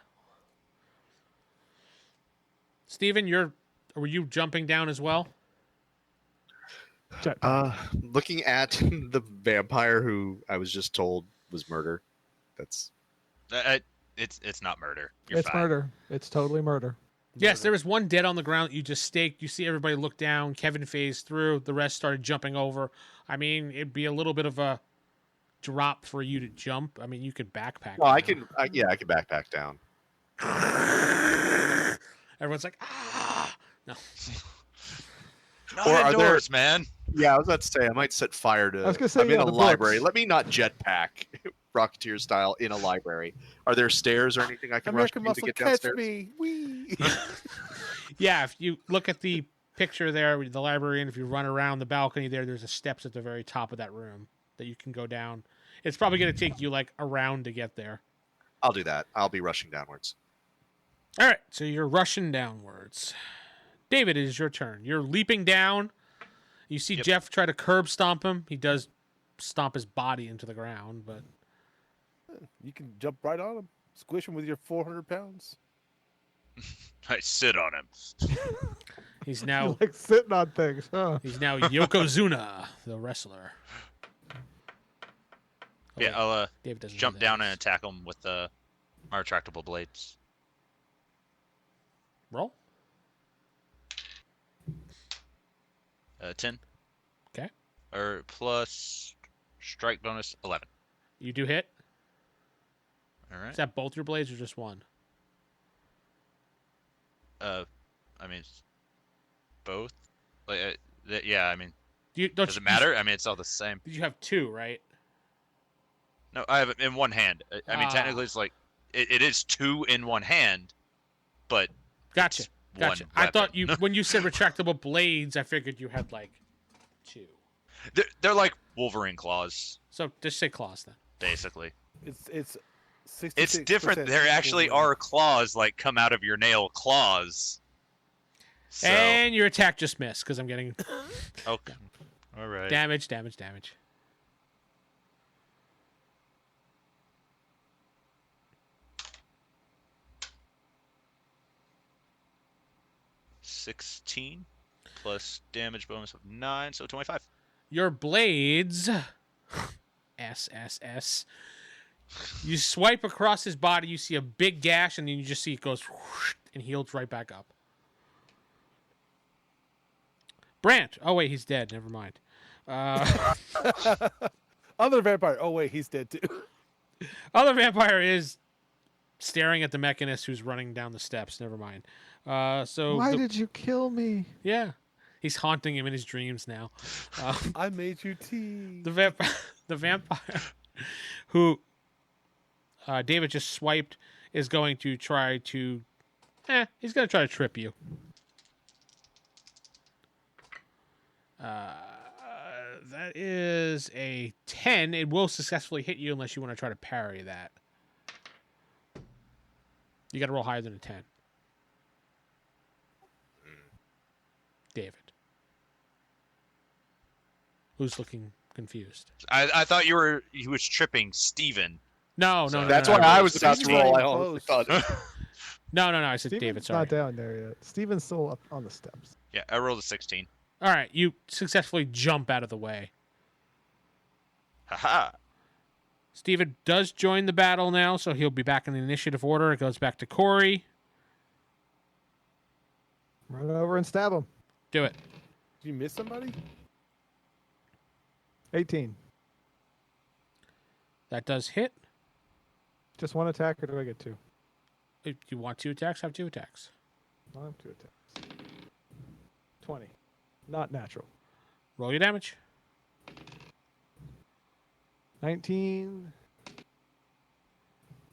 Steven, were you jumping down as well? Looking at the vampire who I was just told was murder. That's It's not murder. You're It's fine. murder. It's totally murder. Yes, there was one dead on the ground that you just staked. You see everybody look down. Kevin phased through. The rest started jumping over. I mean, it'd be a little bit of a drop for you to jump. I mean, you could backpack. well, down. I can backpack down. Everyone's like, ah. No. Not Or are indoors, man. Yeah, I was about to say I might set fire to. I was gonna say, I'm in yeah, a the library. books. Let me not jetpack, Rocketeer style, in a library. Are there stairs or anything I can rush American to Muscle, get catch downstairs? me! Wee! Yeah, if you look at the picture there with the library, and if you run around the balcony there's a steps at the very top of that room that you can go down. It's probably going to take you like a round to get there. I'll do that. I'll be rushing downwards. All right, so you're rushing downwards. David, it is your turn. You're leaping down. You see Yep. Geoff try to curb stomp him. He does stomp his body into the ground, but You can jump right on him. Squish him with your 400 pounds. I sit on him. he's You now like sitting on things, huh? he's now Yokozuna, the wrestler. Oh, Yeah, wait, I'll David doesn't know jump that down is. and attack him with my retractable blades. Roll. 10. Okay. Or plus strike bonus 11. You do hit. All right. Is that both your blades or just one? I mean, both. Like, yeah. I mean, Don't does it matter? I mean, it's all the same. You have two, right? No, I have it in one hand. I mean, Ah. technically, it's like it is two in one hand, but Gotcha. it's Gotcha. one I thought weapon. when you said retractable blades, I figured you had like two. They're like Wolverine claws, So just say claws then. basically. It's 66%. It's different. There actually are claws like come out of your nail claws. So, And your attack just missed because I'm getting okay. All right. damage. 16 plus damage bonus of 9, so 25. Your blades, SSS. You swipe across his body, you see a big gash, and then you just see it goes whoosh, and heals right back up. Brant. Oh, wait, he's dead. Never mind. Other vampire. Oh, wait, he's dead too. Other vampire is staring at the Mechanist who's running down the steps. Never mind. So Why did you kill me? yeah, he's haunting him in his dreams now. I made you tea. The vampire who David just swiped is going to try to. He's going to try to trip you. That is a 10. It will successfully hit you unless you want to try to parry that. You got to roll higher than a 10. David. Who's looking confused? I thought he was tripping Steven. No. That's no, why no, I no. was about to roll. I honestly Close. thought. No. I said Steven's David, sorry. not down there yet. Steven's still up on the steps. Yeah, I rolled a 16. All right, you successfully jump out of the way. Haha. Steven does join the battle now, so he'll be back in the initiative order. It goes back to Corey. Run over and stab him. Do it. Did you miss somebody? 18. That does hit. Just one attack, or do I get two? If you want 2 attacks, have 2 attacks. I'll have 2 attacks. 20. Not natural. Roll your damage. 19.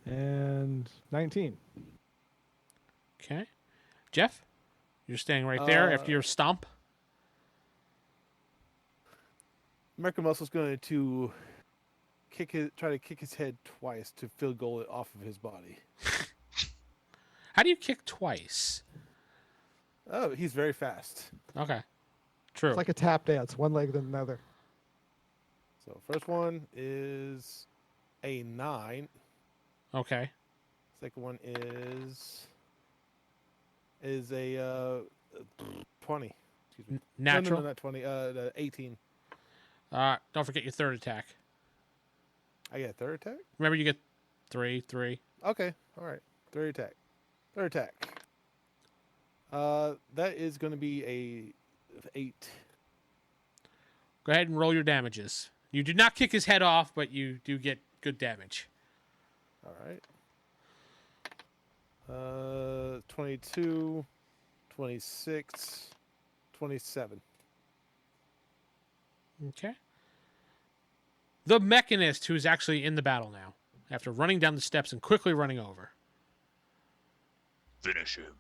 And 19. Okay. Geoff, you're standing right there after your stomp. American Muscle's going to try to kick his head twice to field goal it off of his body. How do you kick twice? Oh, he's very fast. Okay. True. It's like a tap dance, one leg then another. So first one is a 9. Okay. Second one is a 20. Excuse me. Natural. No, not 20. 18. Don't forget your third attack. I get a third attack? Remember, you get 3. Okay. All right. Third attack. Third attack. That is going to be a 8. Go ahead and roll your damages. You do not kick his head off, but you do get good damage. All right. 22, 26, 27. Okay. The Mechanist, who's actually in the battle now, after running down the steps and quickly running over. Finish him.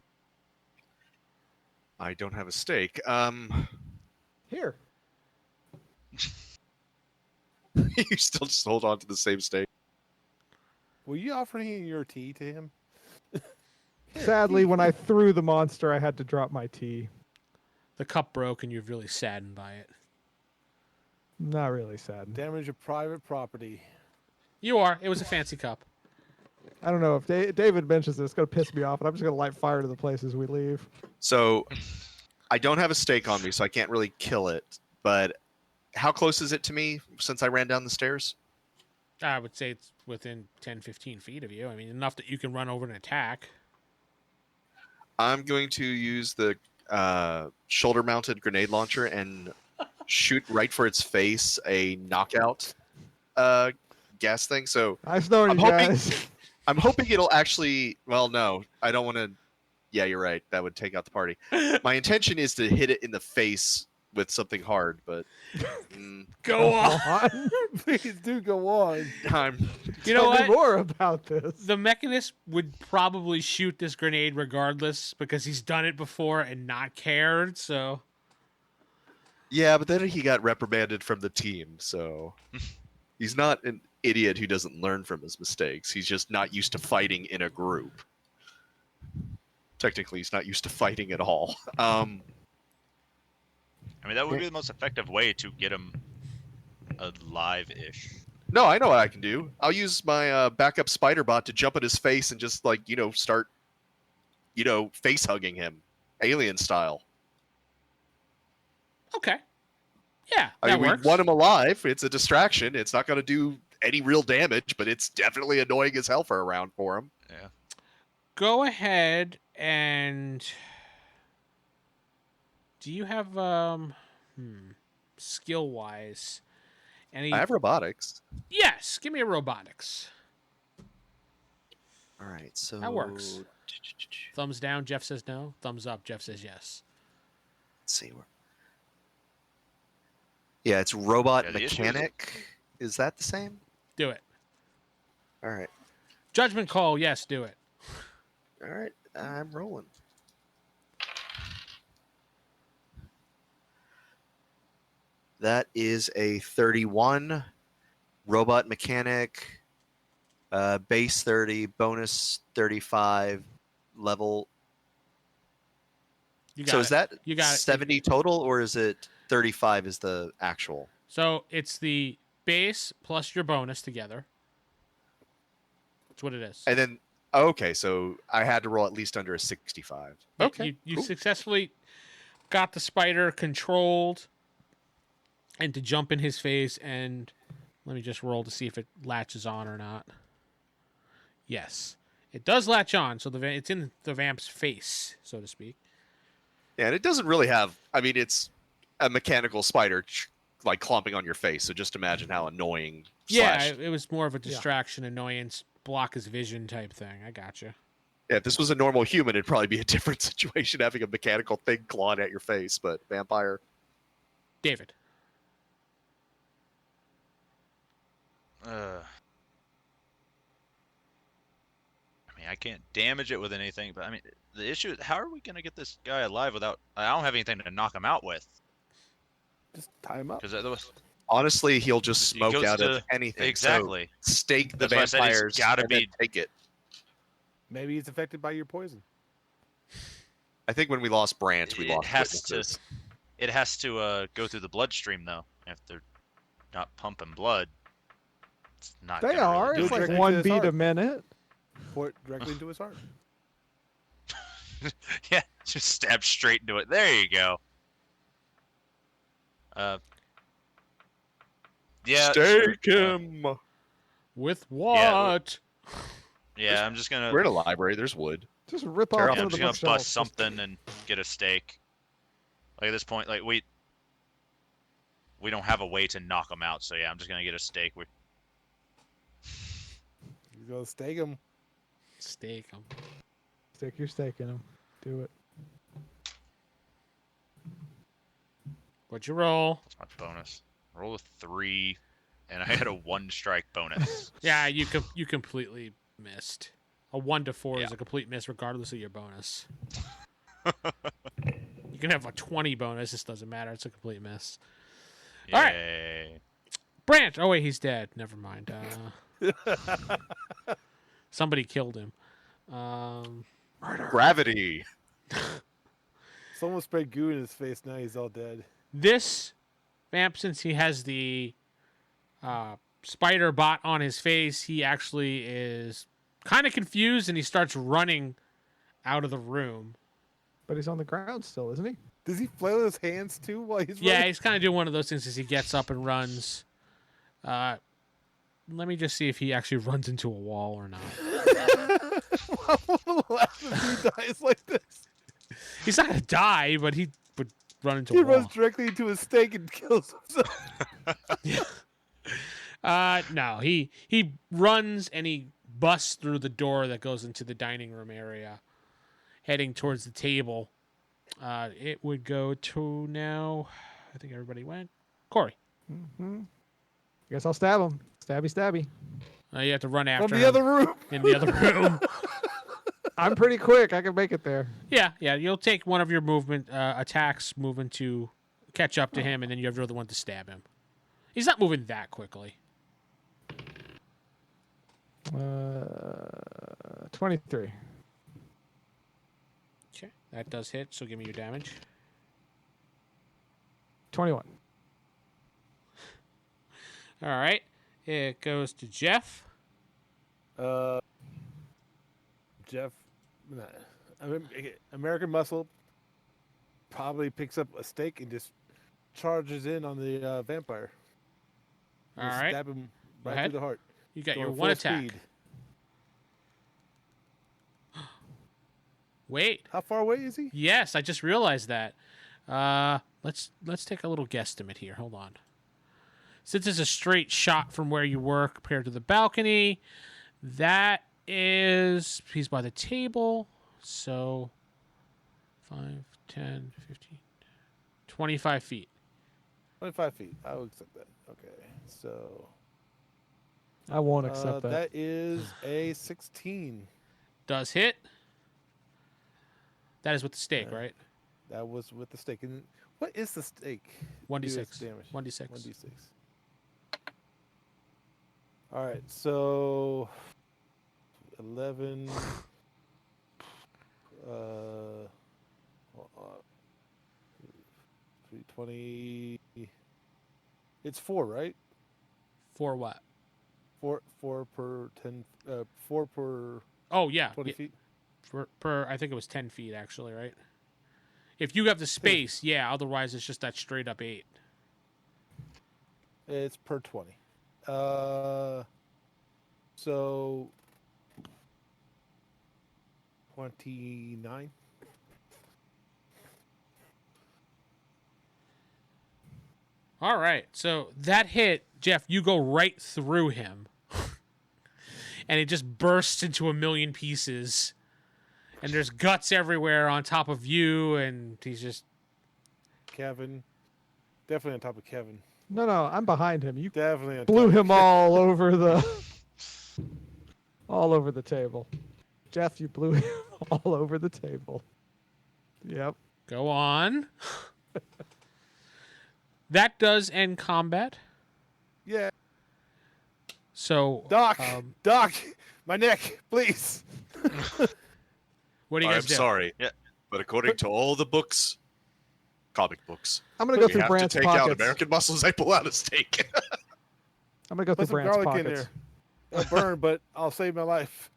I don't have a stake. Here. You still just hold on to the same stake. Were you offering your tea to him? Sadly, when I threw the monster, I had to drop my tea. The cup broke, and you're really saddened by it. Not really sad. Damage of private property. You are. It was a fancy cup. I don't know if David mentions this, it's going to piss me off, and I'm just going to light fire to the places we leave. So I don't have a stake on me, so I can't really kill it. But how close is it to me since I ran down the stairs? I would say it's within 10, 15 feet of you. I mean, enough that you can run over and attack. I'm going to use the shoulder-mounted grenade launcher and shoot right for its face a knockout gas thing. So Nice knowing I'm you hoping- guys. I'm hoping it'll actually. Well, no, I don't want to. Yeah, you're right. That would take out the party. My intention is to hit it in the face with something hard, but Go on. Please do go on. I'm. You know Tell me what? more about this. The Mechanist would probably shoot this grenade regardless because he's done it before and not cared, so... Yeah, but then he got reprimanded from the team, so he's not an idiot who doesn't learn from his mistakes. He's just not used to fighting in a group. Technically, he's not used to fighting at all. I mean, that would be the most effective way to get him alive-ish. No, I know what I can do. I'll use my backup spider bot to jump at his face and just start, face hugging him, alien style. Okay. Yeah, I that mean, works. we want him alive. It's a distraction. It's not going to do any real damage, but it's definitely annoying as hell for a round for him. Yeah. Go ahead and... Do you have, skill-wise, any... I have robotics. Yes, give me a robotics. All right, so That works. Thumbs down, Geoff says no. Thumbs up, Geoff says yes. Let's see where. Yeah, it's robot Yeah, the issue is- mechanic. Is that the same? Do it. All right, Judgment call, yes, do it. all right. I'm rolling. That is a 31. Robot mechanic. Base 30, bonus 35, level. You got So it. is that You got it. 70 total, or is it 35 is the actual? So it's the base plus your bonus together. That's what it is. And then, okay, so I had to roll at least under a 65. But Okay, You cool. successfully got the spider controlled and to jump in his face, and let me just roll to see if it latches on or not. Yes. It does latch on, so it's in the vamp's face, so to speak. Yeah, and it doesn't really have. I mean, it's a mechanical spider. like clomping on your face. So just imagine how annoying. Yeah, slash- it was more of a distraction, annoyance, block his vision type thing. I gotcha. Yeah, if this was a normal human, it'd probably be a different situation having a mechanical thing clawing at your face. But vampire. David. I mean, I can't damage it with anything, but I mean, the issue is, how are we gonna get this guy alive without? I don't have anything to knock him out with. Just tie him up. Because was Honestly, he'll just He smoke goes out of to- anything. exactly. So stake the That's why I said he's vampires. gotta and then be- take it. Maybe he's affected by your poison. I think when we lost Brant, we It lost has to- witnesses. It has to go through the bloodstream though. If they're not pumping blood, it's not. They gonna are. Really do It's like directly to 1 his beat a heart. minute. Pour it directly into his heart. Yeah, just stab straight into it. There you go. Yeah. Stake sure. him. With what? Yeah, I'm just gonna. We're in a library. There's wood. Just rip Carol, off Yeah, one I'm of the just gonna bookshelves. bust something and get a stake. Like at this point, like we don't have a way to knock him out, so yeah, I'm just gonna get a stake. He's gonna stake him. Steak him. Stick your stake in him. Do it. What'd you roll? That's my bonus. Roll a 3, and I had a 1 strike bonus. Yeah, you completely missed. A 1 to 4 is Yeah. a complete miss, regardless of your bonus. You can have a 20 bonus. This doesn't matter. It's a complete miss. All right. Yay. Brant. Oh wait, he's dead. Never mind. Somebody killed him. Gravity. Someone sprayed goo in his face. Now he's all dead. This vamp, since he has the spider bot on his face, he actually is kind of confused and he starts running out of the room. But he's on the ground still, isn't he? Does he flail his hands too while he's Yeah, running? he's kind of doing one of those things as he gets up and runs. Let me just see if he actually runs into a wall or not. I want to laugh if he dies like this. He's not gonna die, but he would run into He a wall. runs directly into a stake and kills himself. No, he runs and he busts through the door that goes into the dining room area, heading towards the table. It would go to now. I think everybody went. Corey, Mm-hmm. Guess I'll stab him. Stabby, stabby. you have to run after From the him other room. in the other room. I'm pretty quick. I can make it there. Yeah. You'll take one of your attacks moving to catch up to him, and then you have your other one to stab him. He's not moving that quickly. 23. Okay, that does hit. So give me your damage. 21. All right, it goes to Geoff. Geoff, American Muscle probably picks up a stake and just charges in on the vampire. All Just right, Stab him Go right ahead. through the heart. You got Going your one full attack. speed. Wait. How far away is he? Yes, I just realized that. Let's take a little guesstimate here. Hold on. Since it's a straight shot from where you were compared to the balcony, that is he's by the table. So 5, 10, 15, 25 feet. 25 feet. I will accept that. Okay, so I won't accept that. that is a 16. Does hit. That is with the stake, Yeah. right? That was with the stake. And what is the stake? 1d6. damage. 1d6. 1d6. All right, so 11. 320. It's 4, right? For what? 4 per 10. 4 per Oh yeah. 20 Yeah, feet. per I think it was 10 feet actually, right? If you have the space, yeah. Otherwise, it's just that straight up 8. It's per 20. So 29. All right. So that hit, Geoff, you go right through him. And it just bursts into a million pieces. And there's guts everywhere on top of you, and he's just... Kevin. Definitely on top of Kevin. No, I'm behind him. You Definitely on blew top him all over the table. Geoff, you blew him all over the table. Yep. Go on. That does end combat. Yeah. So... Doc! Doc! My neck, please! What do you I'm guys do? sorry, Yeah. but according to all the books, comic books, I'm gonna go we through have Brant's to take out pockets. American muscles. I pull out a steak. I'm gonna go Put through some Brant's garlic in pockets. there. It'll burn, but I'll save my life.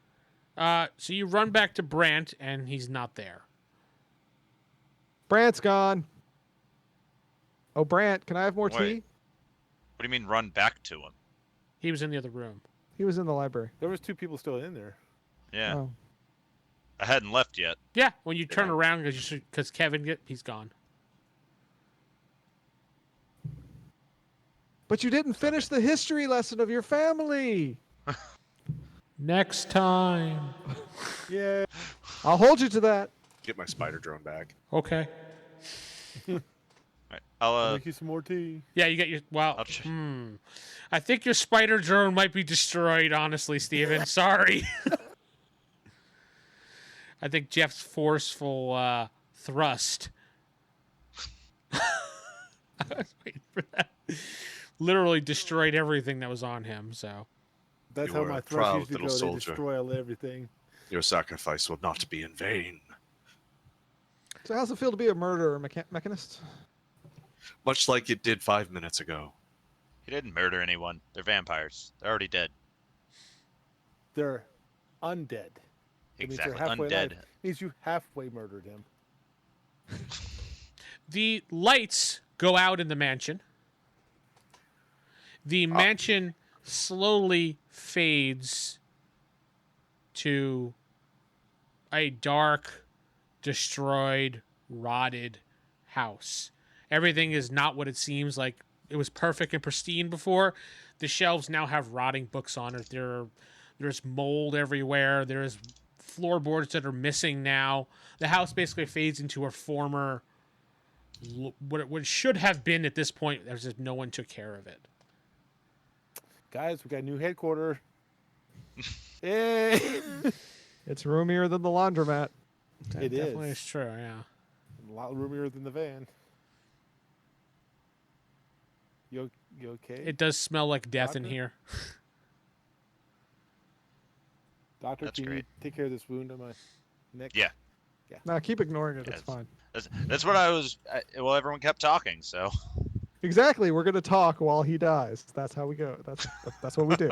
So you run back to Brant, and he's not there. Brant's gone. Oh, Brant, can I have more tea? Wait. What do you mean run back to him? He was in the other room. He was in the library. There was 2 people still in there. Yeah. Oh. I hadn't left yet. Yeah, when you turn Yeah. around because he's gone. But you didn't finish the history lesson of your family. Next time. Yeah. I'll hold you to that. Get my spider drone back. Okay. All right. I'll Make you some more tea. Yeah, you get your... Well, I'll ch- I think your spider drone might be destroyed, honestly, Steven. Sorry. I think Geoff's forceful thrust. I was waiting for that. Literally destroyed everything that was on him, so... That's You how are my a thrusts proud usually go. little They soldier. destroy everything. Your sacrifice will not be in vain. So how's it feel to be a murderer, Mechanist? Much like it did 5 minutes ago. He didn't murder anyone. They're vampires. They're already dead. They're undead. It means they're Exactly. halfway Undead. alive. Means you halfway murdered him. The lights go out in the mansion. The mansion slowly fades to a dark, destroyed, rotted house. Everything is not what it seems like. It was perfect and pristine before. The shelves now have rotting books on it. There's mold everywhere. There's floorboards that are missing now. The house basically fades into a former, what it should have been at this point. There's just no one took care of it. Guys, we got a new headquarters. Hey! It's roomier than the laundromat. It Definitely is. is true, yeah. A lot roomier than the van. You okay? It does smell like death in Doctor? here. Doctor, That's can you great. take care of this wound on my neck? Yeah. Nah, keep ignoring it. Yeah, It's fine. That's what I was. Well, everyone kept talking, so Exactly. We're gonna talk while he dies. That's how we go. That's what we do.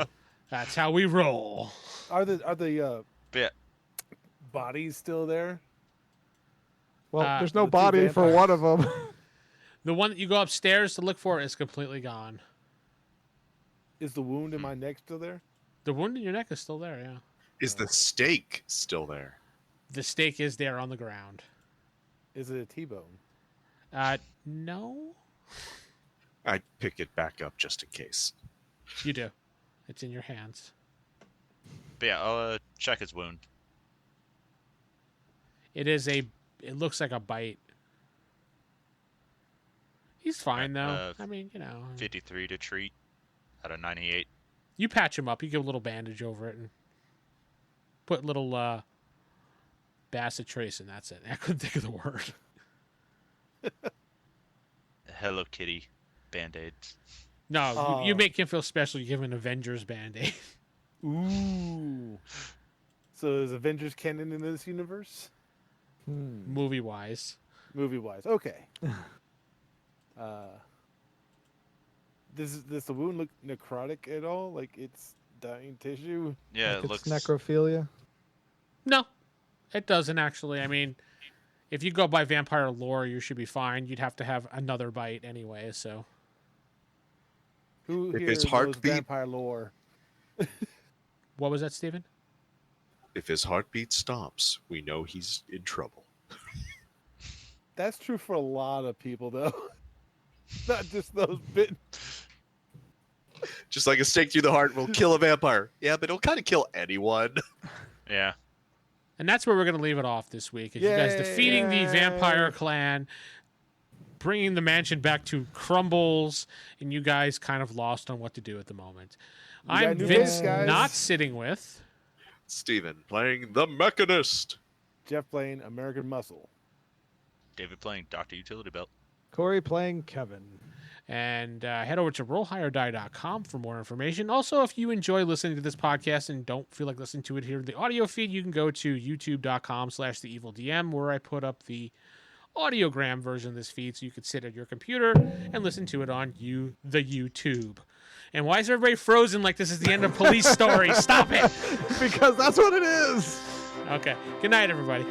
That's how we roll. Are the yeah. bodies still there? Well, there's no the two body for vampires. one of them. The one that you go upstairs to look for is completely gone. Is the wound in my neck still there? The wound in your neck is still there, yeah. Is the steak still there? The stake is there on the ground. Is it a T-bone? No, I'd pick it back up just in case. you do. It's in your hands. But yeah, I'll check his wound. It looks like a bite. He's fine, though. I mean, 53 to treat out of 98. you patch him up. You give a little bandage over it and put little Bassett trace, and that's it. I couldn't think of the word. Hello Kitty band-aids. No, you make him feel special. You give him an Avengers band-aid. Ooh. So is Avengers canon in this universe? Movie-wise. Movie-wise. Okay. Does the wound look necrotic at all? Like it's dying tissue? Yeah, Like it it's looks. necrophilia. No, it doesn't actually. I mean, if you go by vampire lore, you should be fine. You'd have to have another bite anyway, so... Who If here his knows heartbeat- vampire lore? What was that, Steven? If his heartbeat stops, we know he's in trouble. That's true for a lot of people, though. Not just those bitten. Just like a stake through the heart will kill a vampire. Yeah, but it'll kind of kill anyone. Yeah. And that's where we're going to leave it off this week. Is you guys defeating the vampire clan, bringing the mansion back to crumbles, and you guys kind of lost on what to do at the moment. I'm Vince, not sitting with Steven playing the Mechanist. Geoff playing American Muscle. David playing Dr. Utility Belt. Corey playing Kevin. And head over to rollhighordie.com for more information. Also, if you enjoy listening to this podcast and don't feel like listening to it here in the audio feed, you can go to youtube.com/theevildm, where I put up the audiogram version of this feed so you could sit at your computer and listen to it on the YouTube. And why is everybody frozen like this is the end of Police Story? Stop it! Because that's what it is. Okay. Good night, everybody.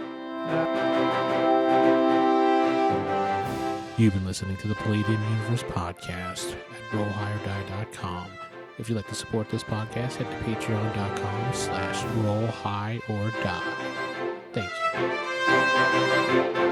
You've been listening to the Palladium Universe podcast at rollhighordie.com. If you'd like to support this podcast, head to patreon.com/rollhighordie. Thank you.